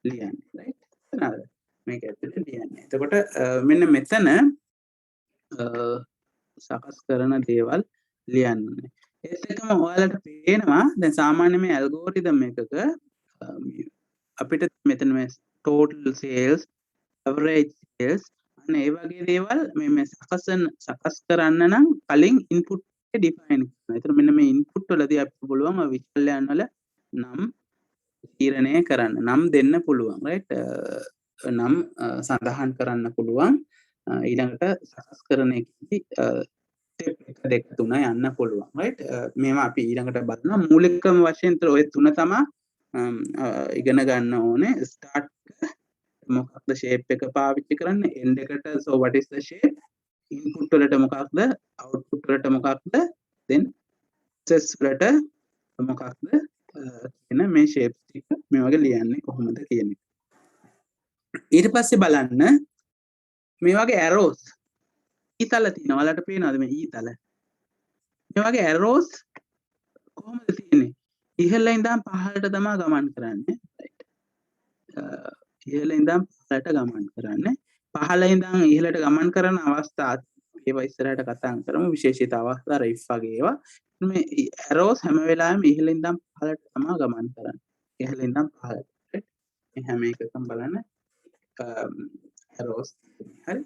[SPEAKER 1] ලියන්නේ, right? හරිද? මේක ඇතුලේ ලියන්නේ. එතකොට මෙන්න මෙතන සකස් කරන දේවල් ලියන්න ඕනේ. ඒත් එක්කම ඔයාලට පේනවා දැන් සාමාන්‍ය මේ ඇල්ගෝරිතම් එකක අපිට මෙතන මේ total sales, average sales අන්න ඒ වගේ දේවල් මේ සකස් කරන්න නම් කලින් input එක define කරනවා. ඒතර මෙන්න මේ input වලදී අපිට පුළුවන් විචල්‍යයන් වල නම් තීරණය කරන්න. නම් දෙන්න පුළුවන්, right? නම් සඳහන් කරන්න පුළුවන්. ඊළඟට සකස් කරන එකේදී step 1 2 3 යන්න පුළුවන්, right? මේවා අපි ඊළඟට බලනවා. මූලිකම වශයෙන් ඔය තුන තමයි ඉගෙන ගන්න ඕනේ. start මොකක්ද shape එක පාවිච්චි කරන්න, end එකට so what is the shape, input වලට මොකක්ද, output වලට මොකක්ද, then process වලට මොකක්ද කියන මේ shape ටික මේ වගේ ලියන්නේ කොහොමද කියන එක. ඊට පස්සේ බලන්න මේ වගේ arrows ඊතල තියෙනවා. ඔයාලට පේනවද මේ ඊතල? මේ වගේ arrows කොහොමද තියෙන්නේ? ඉහළ ඉඳන් පහළට තමයි ගමන් කරන්නේ. right? ඉහළ ඉඳන් පහළට ගමන් කරන්නේ. පහළ ඉඳන් ඉහළට ගමන් කරන අවස්ථා ඒවා ඉස්සරහට කතා කරමු. විශේෂිත අවස්ථා if වගේ ඒවා. මේ arrows හැම වෙලාවෙම ඉහළ ඉඳන් පහළට තමයි ගමන් කරන්නේ. ඉහළ ඉඳන් පහළට. right? මේ හැම එකකම බලන්න arrows. හරි.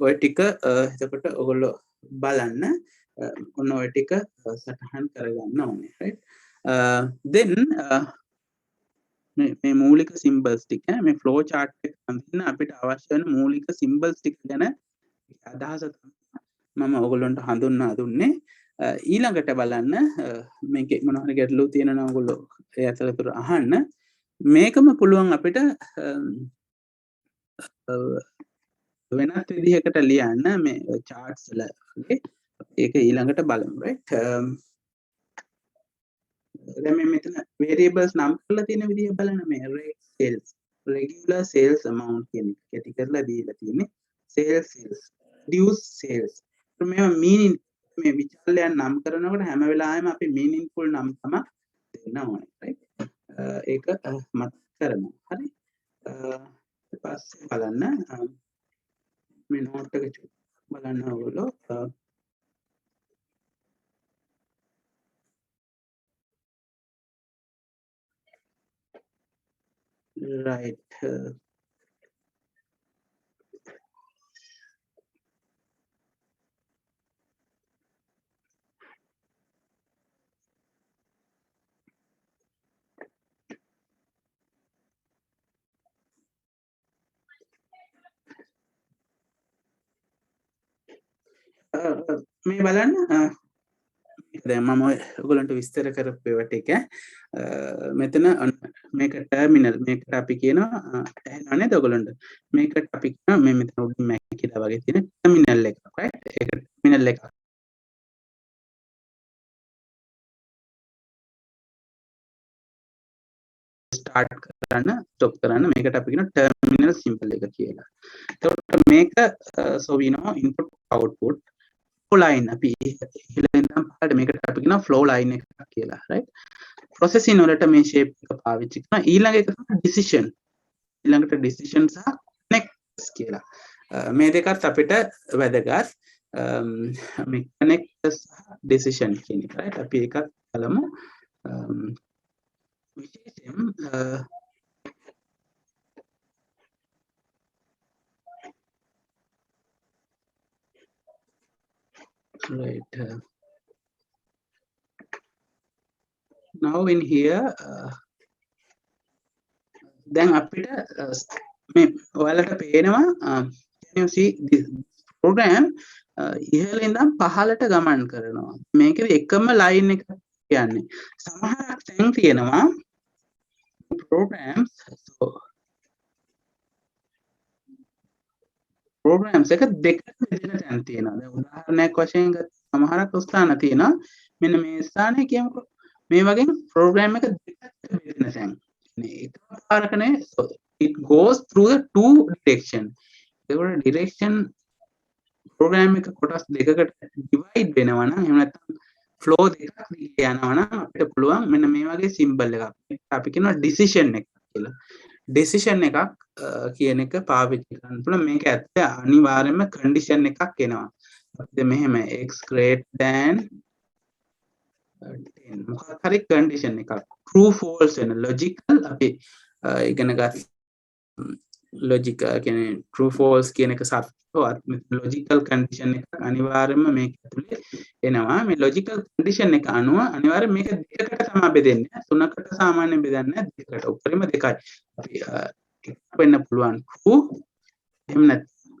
[SPEAKER 1] ඔය ටික එතකොට ඔයගොල්ලෝ බලන්න ඔන්න ඔය ටික සටහන් කරගන්න ඕනේ, right? then මේ මූලික symbols ටික මේ flow chart එක අඳින්න අපිට අවශ්‍ය වෙන මූලික symbols ටික ගැන අදහස මම ඔයගොල්ලන්ට හඳුන්වා දුන්නේ. ඊළඟට බලන්න මේකේ මොන හරි ගැටලු තියෙනවා ඔයගොල්ලෝ ඒ අතරතුර අහන්න. මේකම පුළුවන් අපිට වෙනත් විදිහකට ලියන්න මේ charts වල. ඒක ඊළඟට බලමු, right? දැන් මේ මෙතන variables නම් කරලා තියෙන විදිහ බලන්න. මේ sales, regular sales amount කියන එක කැටි කරලා දීලා තියෙන්නේ. sales, reduce sales. මේ meaning මේ විචල්‍යයන් නම් කරනකොට හැම වෙලාවෙම අපි meaningful නම් තමයි දෙන්න ඕනේ, right? ඒක මතක කරගන්න. හරි. ඊට පස්සේ බලන්න මේ note එක බලන්න ඕගොල්ලෝ right. මේ බලන්න දැන් මම ඔයගොල්ලන්ට විස්තර කරපු ඒවා ටික මෙතන මේක ටර්මිනල් මේකට අපි කියනවා ඇහෙනව නේද ඔයගොල්ලන්ට මේකට අපි කියනවා මේ මෙතන උඩින් මැක් කියලා වගේ තියෙන ටර්මිනල් එක right ඒක ටර්මිනල් එක ස්ටාර්ට් කරන්න ස්ටොප් කරන්න මේකට අපි කියනවා ටර්මිනල් සිම්බල් එක කියලා. එතකොට මේක so we know input output flow line අපි ඉහළින් ඉඳන් පහළට මේකට අපි කියනවා flow line එකක් කියලා right. processing වලට මේ shape එක පාවිච්චි කරනවා ඊළඟ එක තමයි decision ඊළඟට decision සහ connectors කියලා. මේ දෙකත් අපිට වැදගත් මේ connectors සහ decision කියන එක right අපි එකක් බලමු විශේෂයෙන් right now in here දැන් අපිට මේ ඔයාලට පේනවා can you see this program ඉහළ ඉඳන් පහළට ගමන් කරනවා මේකේ එකම line එක කියන්නේ සමහරක් තැන් තියෙනවා programs so programs එක දෙකට බෙදෙන තැන් තියෙනවා දැන් උදාහරණයක් වශයෙන් ගත්ත සමහරක් ස්ථාන තියෙනවා මෙන්න මේ ස්ථානයේ කියමුකෝ මේ වගේ program එක දෙකට බෙදෙන තැන් එකපාරකනේ so it goes through the two direction ඒකට direction program එක කොටස් දෙකකට divide වෙනවා නම් එහෙම නැත්නම් flow දෙකක් දිගේ යනවා නම් අපිට පුළුවන් මෙන්න මේ වගේ symbol එකක් අපි කියනවා decision එක කියලා decision එකක් කියන එක පාවිච්චි කරන්න පුළුවන් මේක ඇත්ත අනිවාර්යයෙන්ම condition එකක් එනවා අපිට මෙහෙම x greater than 10 මොකක් හරි condition එකක් true false වෙන logical අපි ඉගෙන ගන්න logic කියන්නේ true false කියන එක සත්‍යවත් logical condition එක අනිවාර්යයෙන්ම මේක ඇතුලේ එනවා මේ logical condition එක අනුව අනිවාර්යයෙන් මේක දෙකකට තමයි බෙදෙන්නේ තුනකට සාමාන්‍යයෙන් බෙදන්නේ දෙකකට උඩරිම දෙකයි අපි වෙන්න පුළුවන් true එහෙම නැත්නම්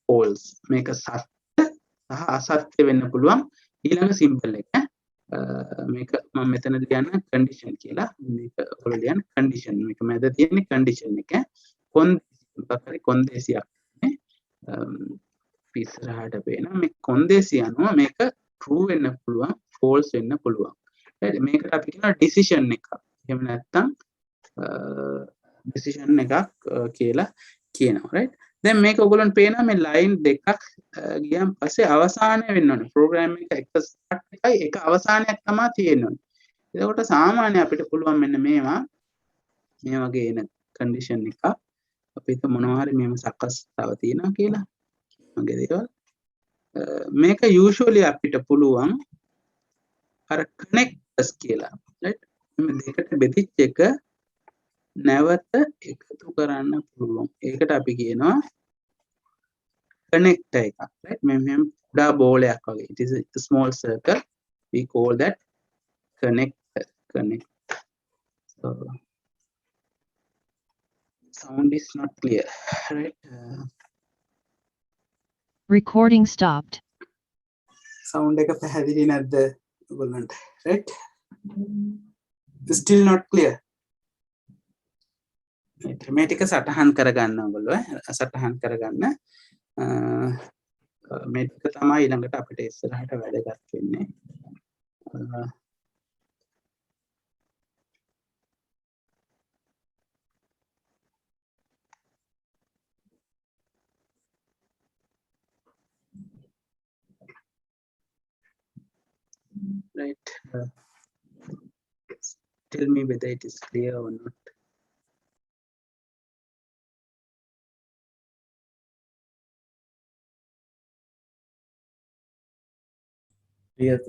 [SPEAKER 1] false මේක සත්‍ය සහ අසත්‍ය වෙන්න පුළුවන් ඊළඟ symbol එක මේක මම මෙතන ලියන්න condition කියලා මේක ඔයගොල්ලෝ ලියන්න condition මේක මැද තියෙන condition එක කොන්දේසියක් නේ ඉස්සරහට පේනවා මේ කොන්දේසිය අනුව මේක true වෙන්න පුළුවන් false වෙන්න පුළුවන් right මේකට අපි කියනවා decision එකක් එහෙම නැත්නම් decision එකක් කියලා කියනවා right දැන් මේක ඔයගොල්ලන්ට පේනවා මේ line දෙකක් ගියන් පස්සේ අවසානය වෙන්න ඕනේ program එක start එකයි එක අවසානයක් තමයි තියෙන්න ඕනේ එතකොට සාමාන්‍ය අපිට පුළුවන් මෙන්න මේවා මේ වගේ එන condition එකක් අපිට මොනවා හරි මෙහෙම සකස් තව තියෙනවා කියලා මගේ දේවල් මේක usually අපිට පුළුවන් අර connectors කියලා right මේ දෙකට බෙදිච්ච එක නැවත එකතු කරන්න පුළුවන් ඒකට අපි කියනවා connector එකක් right මෙහෙම පුඩා බෝලයක් වගේ it is a small circle we call that connector so sound is not clear right
[SPEAKER 2] Recording stopped.
[SPEAKER 1] sound එක පැහැදිලි නැද්ද ඔයගොල්ලන්ට right still not clear මේ ටික සටහන් කරගන්න ඔයගොල්ලෝ සටහන් කරගන්න මේ ටික තමයි ඊළඟට අපිට ඉස්සරහට වැදගත් වෙන්නේ right tell me whether it is clear or not clear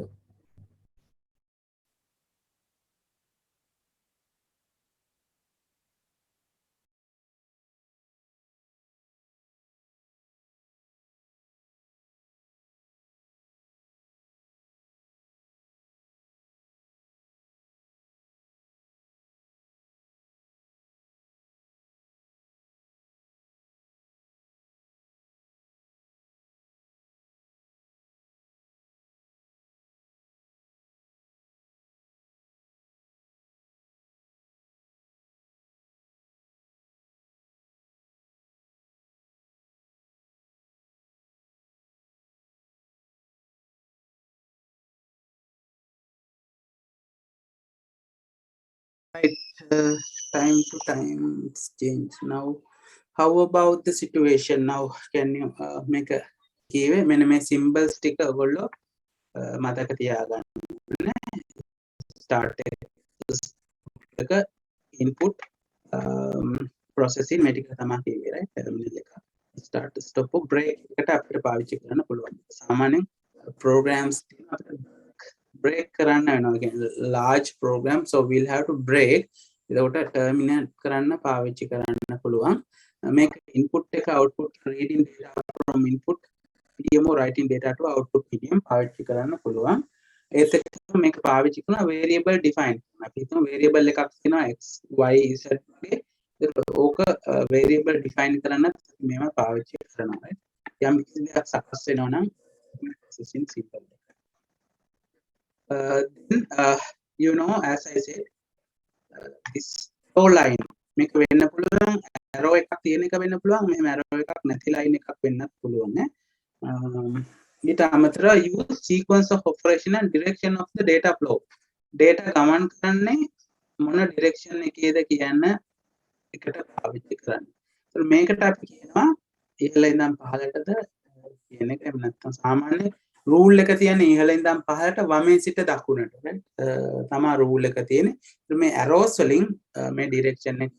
[SPEAKER 1] time to time it's change. Now how about the situation? Now can you make a give මෙන්න මේ symbols ටික ඔයගොල්ලෝ මතක තියාගන්න. start එක input processing මේ ටික තමයි කිව්වේ right terminal එක start stop break එකට අපිට පාවිච්චි කරන්න පුළුවන්. සාමාන්‍යයෙන් programs break කරන්න වෙනවා. large program, so we'll have to break එතකොට terminate කරන්න පාවිච්චි කරන්න පුළුවන්. make input එක output reading data from input PDM or writing data to output PDM පාවිච්චි කරන්න පුළුවන්. ඒත් එක්කම මේක පාවිච්චි කරන variable define අපි හිතමු variable එකක් තියෙනවා x y z වගේ. ඕක variable define කරන්න මේව පාවිච්චි කරනවා right. යම් කිසි දෙයක් සකස් වෙනවා නම් processing simple. Then you know, as I said, this row line මේක වෙන්න පුළුවන් arrow එකක් තියෙන එක වෙන්න පුළුවන් මෙහෙම arrow එකක් නැති line එකක් වෙන්නත් පුළුවන් නේ. ඊට අමතරව use sequence of operation and direction of the data flow. data ගමන් කරන්නේ මොන direction එකේද කියන්න එකට පාවිච්චි කරන්න. ඒත් මේකට අපි කියනවා ඉහළ ඉඳන් පහළටද කියන එක. එහෙම නැත්නම් සාමාන්‍ය rule එක තියෙන ඉහළ ඉඳන් පහළට වමෙන් සිට දකුණට right තමයි rule එක තියෙන්නේ. ඒත් මේ arrows වලින් මේ direction එක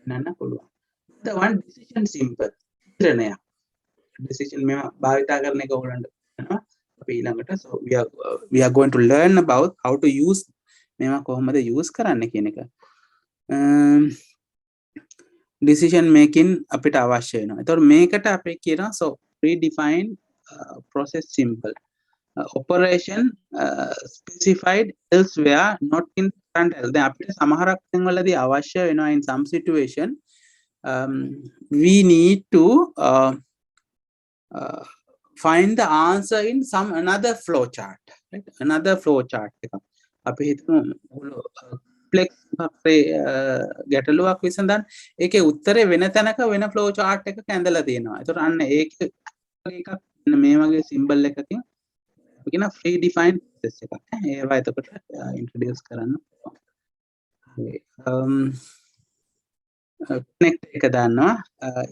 [SPEAKER 1] ගන්නන්න පුළුවන්. the one decision simple තීරණයක් decision මේවා භාවිතා කරන එක ඕගොල්ලන්ට කරනවා. අපි ඊළඟට so we are going to learn about how to use මේවා කොහොමද use කරන්න කියන එක. decision making අපිට අවශ්‍ය වෙනවා. ඒතකොට මේකට අපි කියනවා so predefine process simple operation specified elsewhere not in current else. දැන් අපිට සමහරක් තැන්වලදී අවශ්‍ය වෙනවා in some situation we need to find the answer in some another flow chart right. another flow chart එක අපි හිතමු complex ගැටලුවක් විසඳන්න ඒකේ උත්තරේ වෙන තැනක වෙන flow chart එකක ඇඳලා තියෙනවා. ඒතකොට අන්න ඒක එකක් මේ වගේ symbol එකකින් අපි කියන free define process එකක්. ඒවා එතකොට introduce කරන්න පුළුවන්. connect එක දානවා.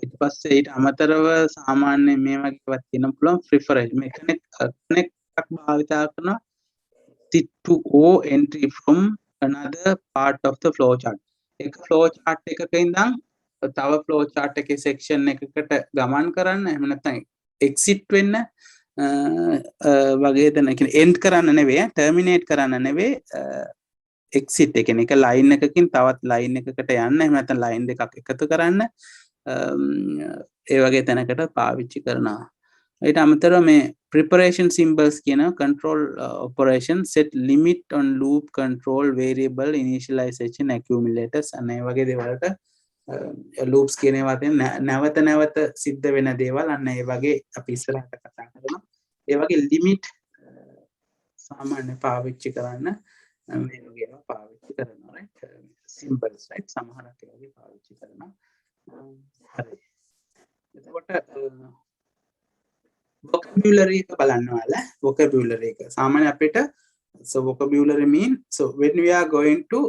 [SPEAKER 1] ඊට පස්සේ ඊට අමතරව සාමාන්‍ය මේ වගේවත් තියෙන පුළුවන් preference මේ connect එකක් භාවිතා කරනවා sit to o entry from another part of the flow chart. එක flow chart එකක ඉඳන් තව flow chart එකේ section එකකට ගමන් කරන්න එහෙම නැත්නම් exit වෙන්න වගේ දෙන කියන්නේ end කරන්න නෙවෙයි terminate කරන්න නෙවෙයි exit එක කියන්නේ එක line එකකින් තවත් line එකකට යන්න එහෙම නැත්නම් line දෙකක් එකතු කරන්න ඒ වගේ තැනකට පාවිච්චි කරනවා. ඊට අමතරව මේ preparation symbols කියන control operation set limit on loop control variable initialization accumulators අන්න ඒ වගේ දේවල්ට loops කියන ඒවා තියෙන නැවත නැවත සිද්ධ වෙන දේවල් අන්න ඒ වගේ අපි ඉස්සරහට කතා කරනවා. ඒ වගේ limit සාමාන්‍ය පාවිච්චි කරන්න මේ වගේ ඒවා පාවිච්චි කරනවා right symbols right සමහරක් ඒ වගේ පාවිච්චි කරනවා. හරි. එතකොට vocabulary එක බලන්න ඔයාලා vocabulary එක සාමාන්‍ය අපිට so vocabulary mean so when we are going to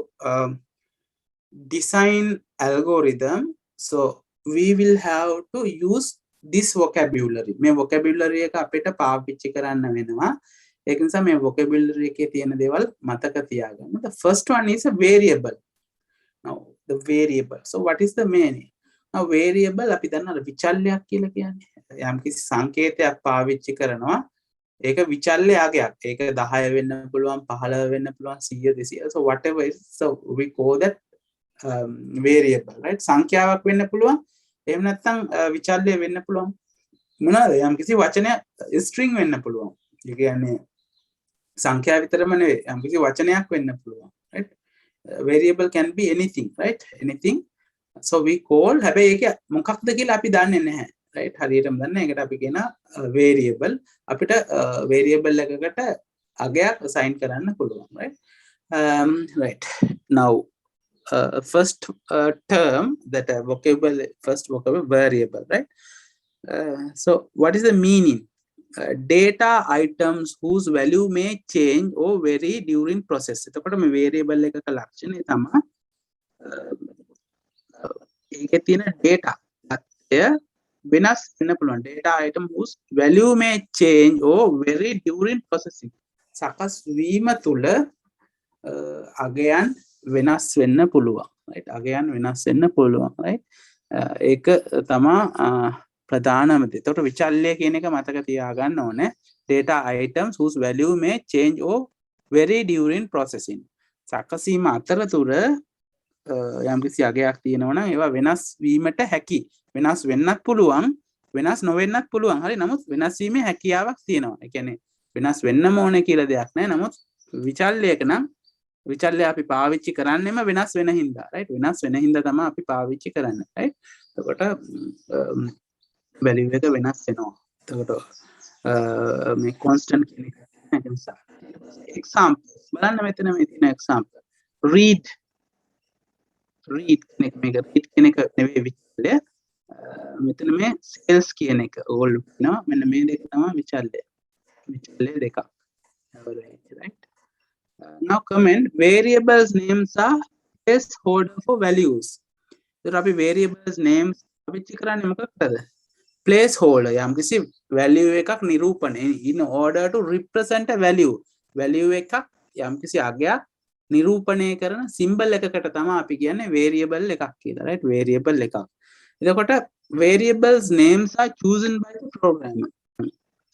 [SPEAKER 1] design algorithm so we will have to use this vocabulary මේ vocabulary එක අපිට පාවිච්චි කරන්න වෙනවා. ඒක නිසා මේ vocabulary එකේ තියෙන දේවල් මතක තියාගන්න. The first one is a variable. Now the variable so what is the meaning? Now variable අපි දන්නවා විචල්‍යයක් කියලා කියන්නේ. යම්කිසි සංකේතයක් පාවිච්චි කරනවා ඒක විචල්‍යයක්. ඒක 10 වෙන්න පුළුවන් 15 වෙන්න පුළුවන් 100 200 so whatever is so we call that variable right. සංඛ්‍යාවක් වෙන්න පුළුවන් එහෙම නැත්නම් විචල්‍ය වෙන්න පුළුවන් මොනවාද යම්කිසි වචනයක් string වෙන්න පුළුවන්. ඒ කියන්නේ සංඛ්‍යා විතරම නෙවෙයි යම්කිසි වචනයක් වෙන්න පුළුවන් right. Variable can be anything right anything so we call හැබැයි ඒක මොකක්ද කියලා අපි දන්නේ නැහැ right හරියටම දන්නේ ඒකට අපි කියන variable අපිට variable එකකට අගයක් assign කරන්න පුළුවන් right. Right now first term that first vocabulary variable right. So what is the meaning? Data items whose value may change or vary during process. එතකොට මේ variable එකක ලක්ෂණය තමයි ඒකේ තියෙන data එය වෙනස් වෙන්න පුළුවන් data item whose value may change or vary during processing සකස් වීම තුල අගයන් වෙනස් වෙන්න පුළුවන් right අගයන් වෙනස් වෙන්න පුළුවන් right ඒක තමයි ප්‍රධානම දේ. එතකොට විචල්්‍ය කියන එක මතක තියාගන්න ඕනේ. data items whose value may change or vary during processing. සකසීම අතරතුර යම්කිසි අගයක් තියෙනවා නම් ඒවා වෙනස් වීමට හැකි. වෙනස් වෙන්නත් පුළුවන්, වෙනස් නොවෙන්නත් පුළුවන්. හරි. නමුත් වෙනස් වීමේ හැකියාවක් තියෙනවා. ඒ කියන්නේ වෙනස් වෙන්නම ඕනේ කියලා දෙයක් නැහැ. නමුත් විචල්්‍යයක නම් විචල්්‍ය අපි පාවිච්චි කරන්නේම වෙනස් වෙන හින්දා. right? වෙනස් වෙන හින්දා තමයි අපි පාවිච්චි කරන්නේ. right? එතකොට value එක වෙනස් වෙනවා. එතකොට මේ constant කියන එක නිසා. example බලන්න මෙතන මේ තියෙන example. read කියන එක නෙවෙයි විචල්්‍ය. මෙතන මේ sales කියන එක ඕගොල්ලෝ කියනවා. මෙන්න මේ දෙක තමයි විචල්්‍ය. විචල්්‍ය දෙකක්. average right? Now comment variables names are placeholder for values. එතකොට අපි variables names පාවිච්චි කරන්නේ මොකක්ද? placeholder යම්කිසි value එකක් නිරූපණය in order to represent a value එකක් යම්කිසි අගයක් නිරූපණය කරන symbol එකකට තමයි අපි කියන්නේ variable එකක් කියලා right variable එකක්. එතකොට variables names are chosen by the programmer.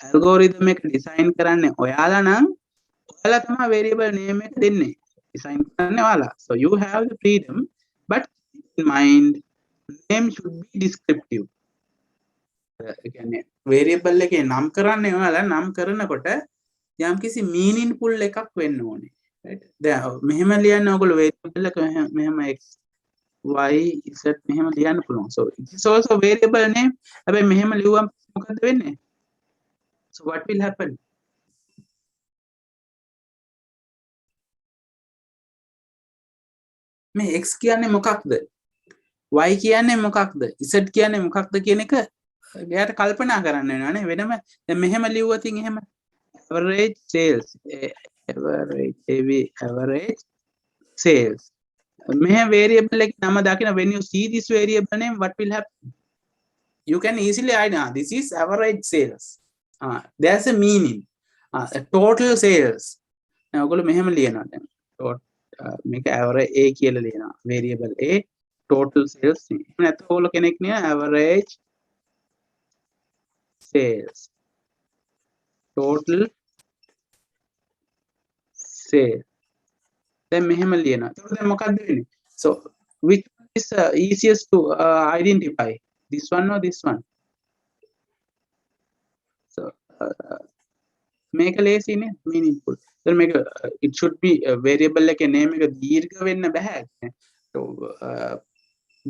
[SPEAKER 1] algorithm එක design කරන්නේ ඔයාලා නම් ඔයාලා තමයි variable name එක දෙන්නේ. design කරන්නේ ඔයාලා. So you have the freedom but keep in mind name should be descriptive. කියන්නේ variable එකේ නම් කරන්නේ ඔයාලා නම් කරනකොට යම්කිසි meaningful එකක් වෙන්න ඕනේ right දැන් මෙහෙම ලියන්න ඕගොල්ලෝ variable එක මෙහෙම x y z මෙහෙම ලියන්න පුළුවන් so it is also variable name හැබැයි මෙහෙම ලියුවම මොකද වෙන්නේ so what will happen මේ x කියන්නේ මොකක්ද y කියන්නේ මොකක්ද z කියන්නේ මොකක්ද කියන එක එයාට කල්පනා කරන්න වෙනවානේ වෙනම දැන් මෙහෙම ලිව්වොත් එහෙම average sales average sales මෙහෙම variable එක නම දකින when you see this variable name what will happen you can easily identify this is average sales there's a meaning total sales ඔයගොල්ලෝ මෙහෙම ලියනවා දැන් මේක average a කියලා ලියනවා variable a total sales නැත්නම් ඔයගොල්ලෝ කෙනෙක් නිය average sales total sales then මෙහෙම ලියනවා එතකොට දැන් මොකක්ද වෙන්නේ so which is easiest to identify this one or this one so make a lazy meaningful then make it should be a variable like a name එක දීර්ඝ වෙන්න බෑ so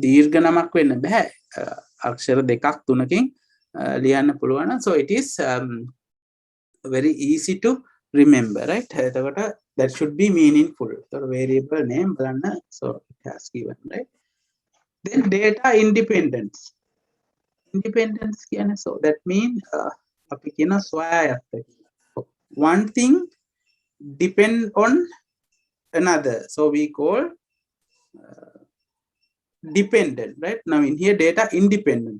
[SPEAKER 1] දීර්ඝ නමක් වෙන්න බෑ අක්ෂර දෙකක් තුනකින් ලියන්න පුළුවන් so it is very easy to remember right එතකොට that should be meaningful so variable name බලන්න so it has given right then data independence කියන්නේ so that means අපි කියන ස්වයං one thing depend on another so we call dependent right now in here data independent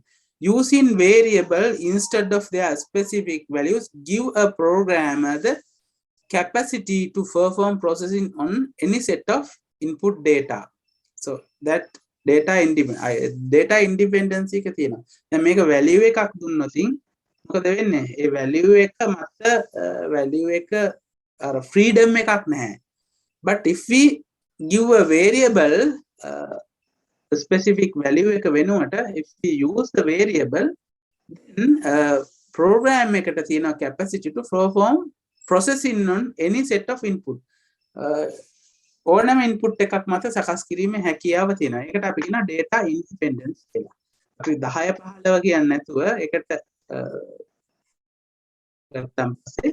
[SPEAKER 1] using variable instead of their specific values give a programmer the capacity to perform processing on any set of input data so that data independence එක තියෙනවා දැන් මේක value එකක් දුන්නොත් මොකද වෙන්නේ ඒ value එක මත value එක අර freedom එකක් නැහැ but if we give a variable a specific value එක වෙනුවට if we use the variable then program එකට තියෙන capacity to perform processing on any set of input ඕනම input එකක් මත සකස් කිරීමේ හැකියාව තියෙනවා ඒකට අපි කියනවා data independence කියලා අපි 10 15 කියන්නේ නැතුව ඒකට ගත්තන් පස්සේ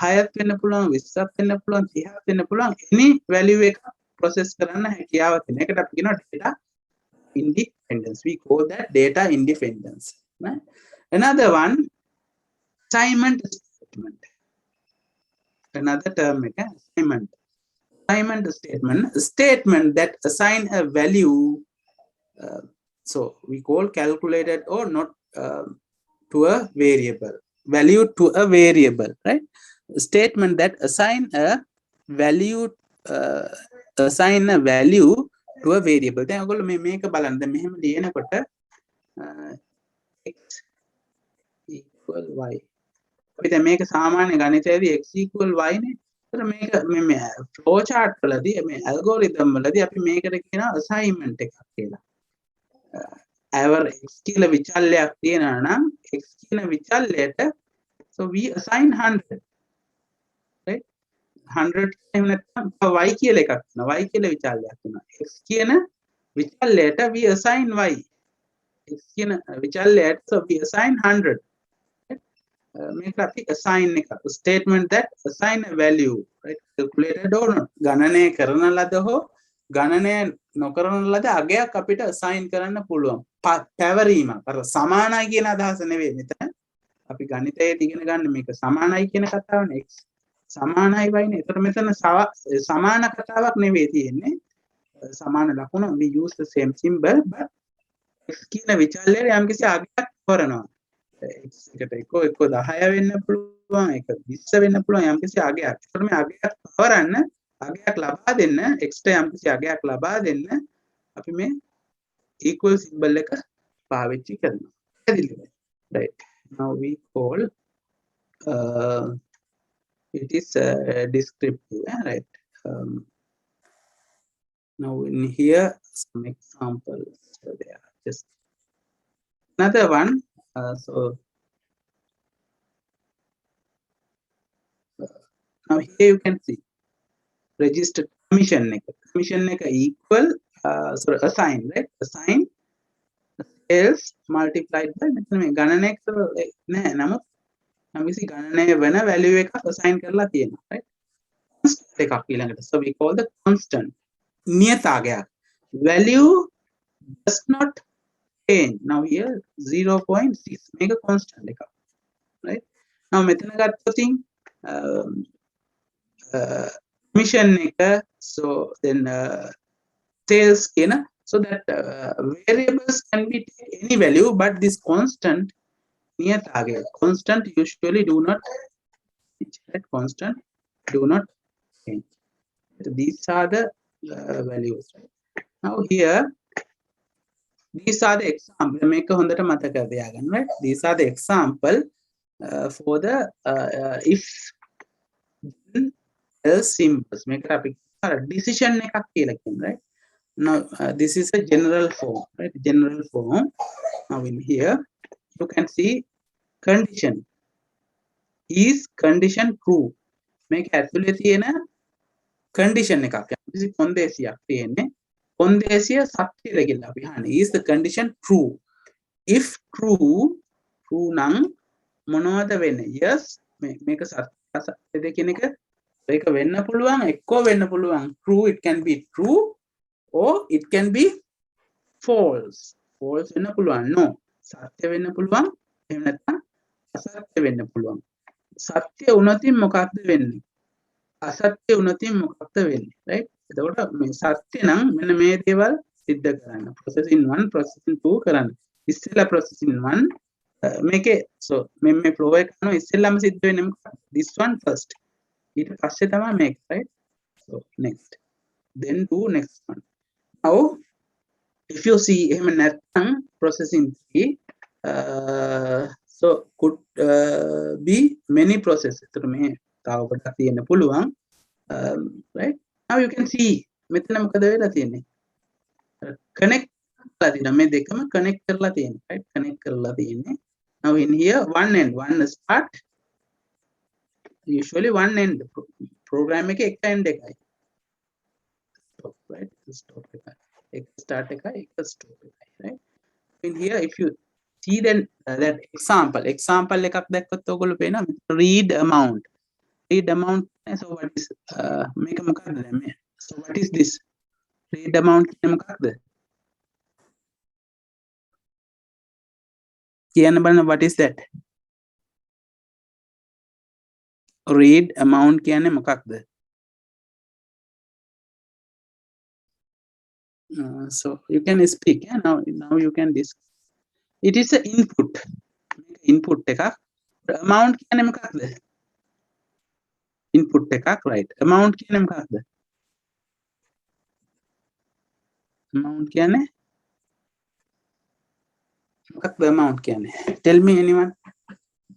[SPEAKER 1] 10ක් වෙන්න පුළුවන් 20ක් වෙන්න පුළුවන් 30ක් වෙන්න පුළුවන් any value එක process කරන්න හැකියාව තියෙන එකට අපි කියනවා data independence we call that data independence right? another one assignment statement another term එක assignment assignment statement that assign a value, so we call calculated or not, to a variable, value to a variable, right? Statement that assign a value, to a variable. දැන් ඔයගොල්ලෝ මේක බලන්න. දැන් මෙහෙම ලියනකොට x equal y, අපි දැන් මේක සාමාන්‍ය ගණිතයේදී x equal y නේ. ඒතර මේක මේ flow chart වලදී මේ algorithm වලදී අපි මේකට කියනවා assignment එකක් කියලා. our x කියලා විචල්‍යයක් තියෙනවා නම් x කියන විචල්‍යයට, so we assign 100, right? 100 එහෙම නැත්නම් y කියලා එකක් තියෙනවා, y කියලා විචල්‍යයක් තියෙනවා. x කියන විචල්‍යයට we assign y, x කියන විචල්‍යයට so we assign 100, right? මේක අපි assign එක, statement that assign a value, right? calculated or not, ගණනය කරන ලද හෝ ගණනය නොකරන ලද අගයක් අපිට assign කරන්න පුළුවන්. පැවරීමක්, අර සමානයි කියන අදහස නෙවෙයි මෙතන. අපි ගණිතයේදී ඉගෙන ගන්න මේක සමානයි කියන කතාවනේ. x සමානයි y නේ. ඒතර මෙතන සමාන කතාවක් නෙවෙයි තියෙන්නේ. සමාන ලකුණ, we use the same symbol, but x කියන විචල්‍යය යම්කිසි අගයක් කරනවා. x එකට එක 10 වෙන්න පුළුවන්, එක 20 වෙන්න පුළුවන්, යම්කිසි අගයක්. ඒතර මේ අගයක් කරන්න, අගයක් ලබා දෙන්න, x ට යම්කිසි අගයක් ලබා දෙන්න අපි මේ equal symbol එක පාවිච්චි කරනවා. පැහැදිලිද? Right. Now we call it is descriptive, right? Now in here some examples there. Just another one. So now here you can see registered commission equal, sorry, assign, right? Assign sales multiplied by මෙතන මේ ගණනය කරලා නෑ, නමුත් යම්කිසි ගණනය වෙන value එකක් assign කරලා තියෙනවා, right? constant එකක් ඊළඟට, so we call the constant, නියතාගයක්. value does not change. Now here 0.6 මේක constant එකක්, right? now මෙතන ගත්තොතින් commission එක, so then sales කියන, so that variables can be any value, but this constant niyatagaya, constant usually do not change, right? Constant do not change. So these are the values, right? Now here these are the example, මේක හොඳට මතක තියාගන්න, right? These are the example for the if else symbols. මේකට අපි decision එකක් කියලා කියනවා, right? Now this is a general form, right? General form. Now in here you can see condition, is condition true. මේක ඇතුලේ තියෙන condition එකක්. යම්කිසි කොන්දේසියක් තියෙන්නේ. කොන්දේසිය සත්‍යද කියලා අපි අහන්නේ. Is the condition true? If true නම් මොනවද වෙන්නේ? Yes, මේක සත්‍යද කියන එක ඒක වෙන්න පුළුවන්, එක්කෝ වෙන්න පුළුවන්. True, it can be true or it can be false. False වෙන්න පුළුවන්. No, සත්‍ය වෙන්න පුළුවන්. එහෙම නැත්නම් අසත්‍ය වෙන්න පුළුවන්. සත්‍ය වුණොතින් මොකක්ද වෙන්නේ? අසත්‍ය වුණොතින් මොකක්ද වෙන්නේ? right? එතකොට මේ සත්‍ය නම් මෙන්න මේ දේවල් සිද්ධ කරන්න. processing 1, processing 2 කරන්න. ඉස්සෙල්ලා processing 1 මේකේ so මේ flow එක කරනවා ඉස්සෙල්ලාම සිද්ධ වෙන්නේ මොකක්ද? this one first. ඊට පස්සේ තමයි මේක, right? so next, then do next one. Now if you see එහෙම නැත්නම් processing 3, so could be many processes. එතකොට මේ තව කොටක් තියෙන්න පුළුවන්, right? Now you can see මෙතන මොකද වෙලා තියෙන්නේ? connect කරලා තියෙනවා, මේ දෙකම connect කරලා තියෙනවා, right? connect කරලා තියෙන්නේ. Now in here one start, usually one end, program එක එක end එකයි, stop, right? stop එකයි, එක start එකයි, එක stop එකයි, right? in here if you see then that example එකක් දැක්කොත් ඔයගොල්ලෝ පේනවා read amount, so what is මේක මොකක්ද දැන් මේ? so what is this read amount කියන්නේ මොකක්ද? කියන්න බලන්න, what is that? read amount කියන්නේ මොකක්ද? So you can speak. Yeah? Now you can discuss. It is an input. Input එකක්. Amount කියන්නේ මොකක්ද? Input එකක්, right? Amount කියන්නේ මොකක්ද? Amount කියන්නේ මොකක්ද amount කියන්නේ? Tell me anyone.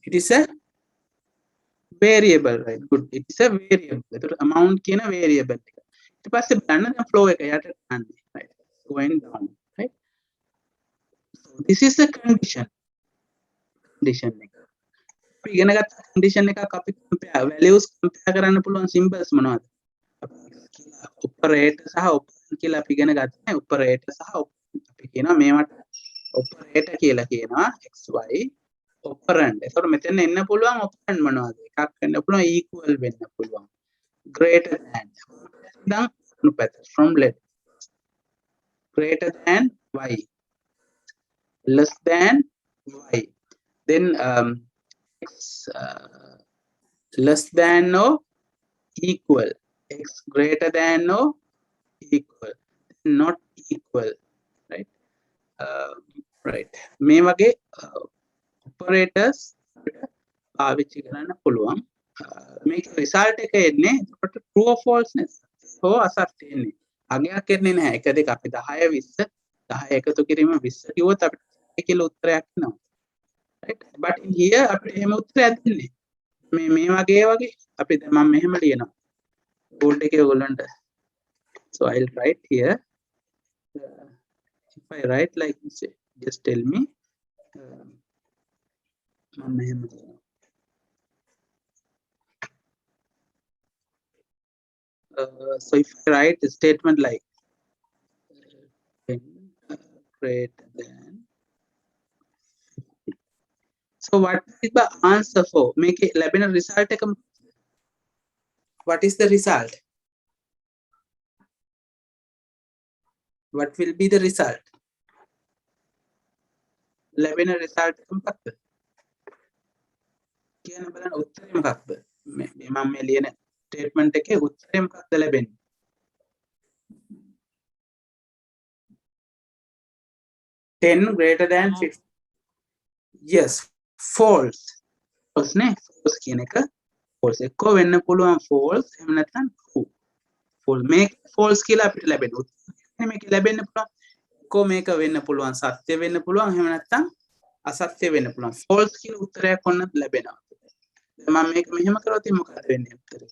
[SPEAKER 1] It is a variable, right? Good. It is a variable. ඒතර amount කියන variable එක. ඊට පස්සේ බලන්න දැන් flow එක යට යන්නේ, right? Going down, right? So this is a condition. Condition එක. අපි ඉගෙන ගත්ත condition එකක් අපි compare values compare කරන්න පුළුවන් symbols මොනවද? operator සහ operand කියලා අපි ඉගෙන ගත්තා. operator සහ අපි කියනවා මේවට operator කියලා කියනවා xy operand. ඒතකොට මෙතන එන්න පුළුවන් operand මොනවද? එකක් වෙන්න පුළුවන් equal වෙන්න පුළුවන්. greater than. දැන් අනුපාත from left. greater than y. less than y. Then x less than or equal. X greater than or equal. Not equal. Right? Right. මේ වගේ operators පාවිච්චි කරන්න පුළුවන්. මේක result එක එන්නේ එතකොට true or false නේ. හෝ අසත්‍ය එන්නේ. අගයක් එන්නේ නැහැ. 1 2 අපි 10 20 10 එකතු කිරීම 20 කිව්වොත් අපිට කියලා උත්තරයක් එනවා. Right? But in here අපිට එහෙම උත්තරයක් දෙන්නේ. මේ වගේ අපි දැන් මම මෙහෙම ලියනවා. board එකේ ඔයගොල්ලන්ට. So I'll write here. If I write like this, just tell me. මම මෙහෙම ලියනවා. So if I write a statement like greater than. So what is the answer for? Make it ලැබෙන result එක. What is the result? What will be the result? ලැබෙන result එක මොකක්ද? කියන බලන්න උත්තරේ මොකක්ද? මම මේ ලියන statement එකේ උත්තරේ මොකක්ද ලැබෙන්නේ? 10 greater than 50. Yes, false. False නේ? False කියන එක false එක්ක වෙන්න පුළුවන් false එහෙම නැත්නම් true. False මේක false කියලා අපිට ලැබෙන උත්තරේ මේක ලැබෙන්න පුළුවන්. එක්ක මේක වෙන්න පුළුවන් සත්‍ය වෙන්න පුළුවන් එහෙම නැත්නම් අසත්‍ය වෙන්න පුළුවන්. false කියලා උත්තරයක් ඔන්න ලැබෙනවා. දැන් මම මේක මෙහෙම කරොත් මොකද වෙන්නේ උත්තරේ?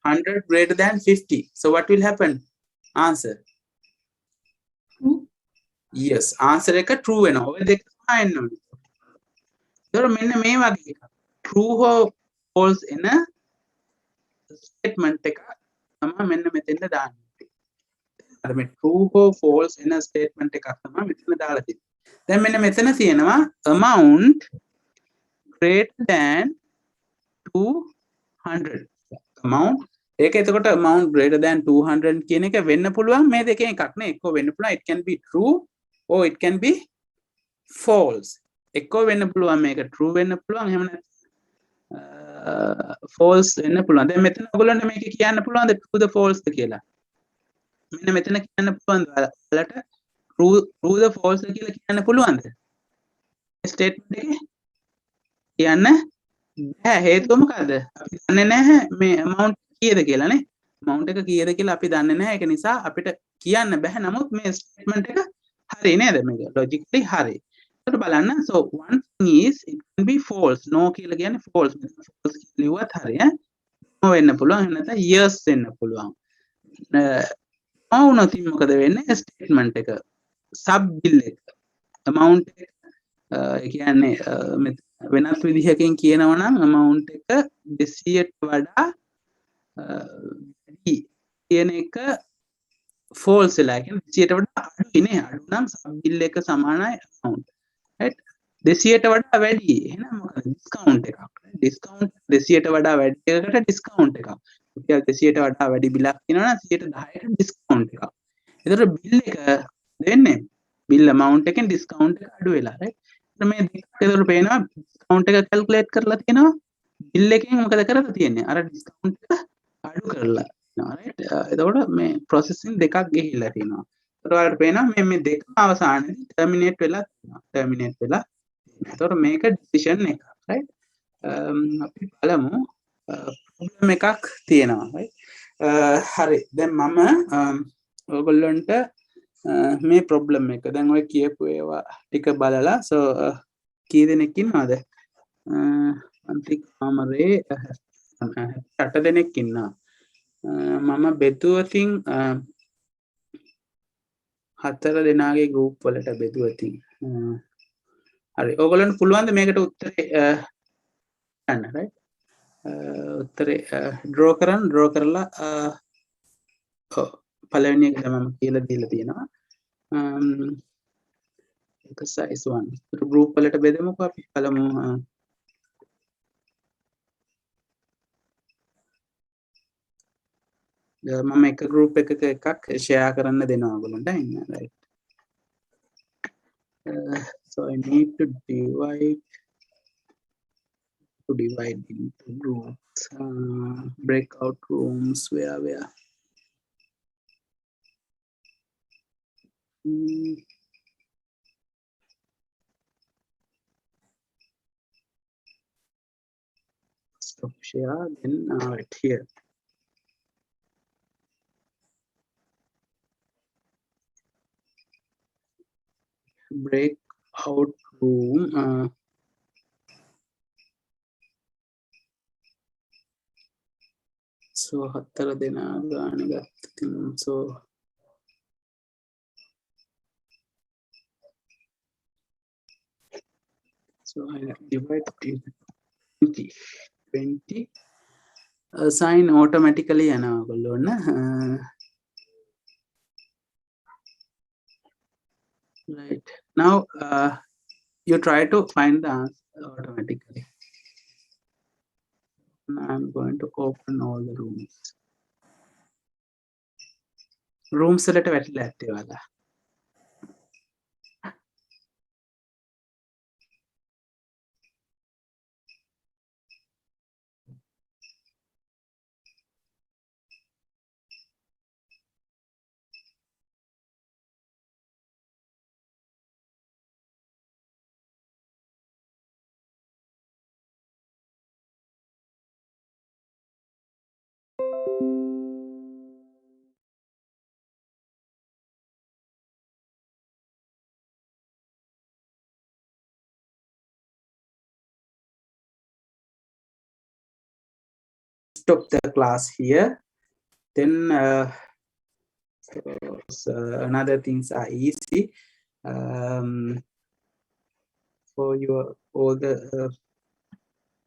[SPEAKER 1] 100 greater than 50. So what will happen? Answer. True. Yes, answer එක true වෙනවා. ඔය දෙක තමයි එන්න ඕනේ. ඒතර මෙන්න මේ වගේ එකක්. True or false එන statement එක තමයි මෙන්න මෙතෙන්ද දාන්නේ. අර මේ true or false එන statement එකක් තමයි මෙතන දාලා තියෙන්නේ. දැන් මෙන්න මෙතන තියෙනවා amount greater than 200. amount ඒක එතකොට amount greater than 200 කියන එක වෙන්න පුළුවන් මේ දෙකෙන් එකක් නේ. එක්ක වෙන්න පුළුවන් it can be true or it can be false. එක්ක වෙන්න පුළුවන් මේක true වෙන්න පුළුවන් එහෙම නැත්නම් false වෙන්න පුළුවන්. දැන් මෙතන ඔයගොල්ලන්ට මේක කියන්න පුළුවන්ද true the false ද කියලා? මෙන්න මෙතන කියන්න පුළුවන්ද ඔයාලට true the false කියලා කියන්න පුළුවන්ද? statement එකේ කියන්න බෑ. හේතුව මොකද්ද? අපි දන්නේ නැහැ මේ amount කීයද කියලා නේ. amount එක කීයද කියලා අපි දන්නේ නැහැ. ඒක නිසා අපිට කියන්න බෑ. නමුත් මේ statement එක හරි නේද? මේක logically හරි. ඒකට බලන්න. So one thing is it can be false. No කියලා කියන්නේ false. false ලියුවත් හරි ඈ. no වෙන්න පුළුවන්. එහෙම නැත්නම් yes වෙන්න පුළුවන්. වුණොත් මොකද වෙන්නේ? statement එක sub bill එක amount එක ඒ කියන්නේ වෙනස් විදිහකින් කියනවා නම් amount එක 200ට වඩා වැඩි කියන එක false වෙලා. කියන්නේ 200ට වඩා අඩුයි නේ. අඩු නම් sub bill එක සමානයි amount. right? 200ට වඩා වැඩි. එහෙනම් මොකද discount එකක්. discount 200ට වඩා වැඩි එකකට discount එකක්. රුපියල් 200ට වඩා වැඩි බිලක් කියනවා නම් 110ට discount එකක්. ඒතර bill එක දෙන්නේ bill amount එකෙන් discount එක අඩු වෙලා. right? මේ දෙකේතර පේනවා discount එක calculate කරලා තියෙනවා bill එකෙන් මොකද කරලා තියෙන්නේ අර discount එක අඩු කරලා right එතකොට මේ processing දෙකක් ගිහිල්ලා තියෙනවා ඒකට ඔයාලට පේනවා මේ දෙකම අවසානයේදී terminate වෙලා තියෙනවා terminate වෙලා එතකොට මේක decision එකක් right අපි බලමු problem එකක් තියෙනවා right හරි දැන් මම ඔයගොල්ලන්ට මේ problem එක දැන් ඔය කියපු ඒවා ටික බලලා so කී දෙනෙක් ඉන්නවද අන්ති කාමරේ 8 දෙනෙක් ඉන්නවා මම බෙදුවතින් 4 දෙනාගේ group වලට බෙදුවතින් හරි ඔයගොල්ලන්ට පුළුවන් ද මේකට උත්තරේ ගන්න right උත්තරේ draw කරලා පළවෙනි එක තමයි මම කියලා දීලා තියෙනවා exercise 1 group වලට බෙදමුකෝ අපි බලමු මම එක group එකක් share කරන්න දෙනවා ඔයගොල්ලන්ට ඉන්න right so I need to divide into groups breakout rooms where stop share then right here breakout room so 4 දෙනා ගාන ගත්තා so I divide into 20 assign automatically යනවා ඔයගොල්ලෝන right now you try to find the answer automatically now I'm going to open all the rooms වලට වැටිලා ඇත්තේ ඔයාලා stop the class here then so another things are easy for your all the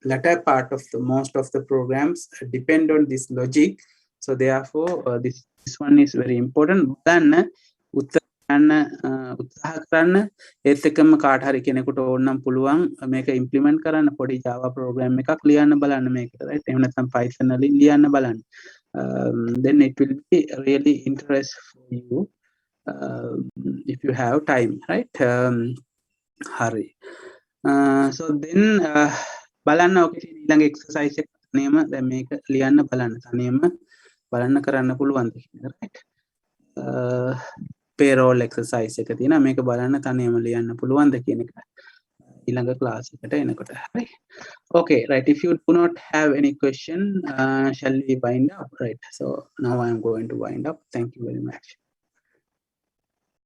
[SPEAKER 1] latter part of the most of the programs depend on this logic so therefore this one is very important then උත්තර ගන්න උත්සාහ කරන්න ඒත් එක්කම කාට හරි කෙනෙකුට ඕනනම් පුළුවන් මේක ඉම්ප්ලිමන්ට් කරන්න පොඩි Java program එකක් ලියන්න බලන්න මේකට right එහෙම නැත්නම් Python වලින් ලියන්න බලන්න then it will be really interest for you if you have time right hari so then බලන්න ඔකේ ඊළඟ exercise එක තනියම දැන් මේක ලියන්න බලන්න තනියම බලන්න කරන්න පුළුවන් ද කියලා right payroll exercise එක තියෙනවා මේක බලන්න තනියම ලියන්න පුළුවන් ද කියන එක ඊළඟ class එකට එනකොට හරි okay right if you do not have any question shall we wind up right so now I am going to wind up thank you very much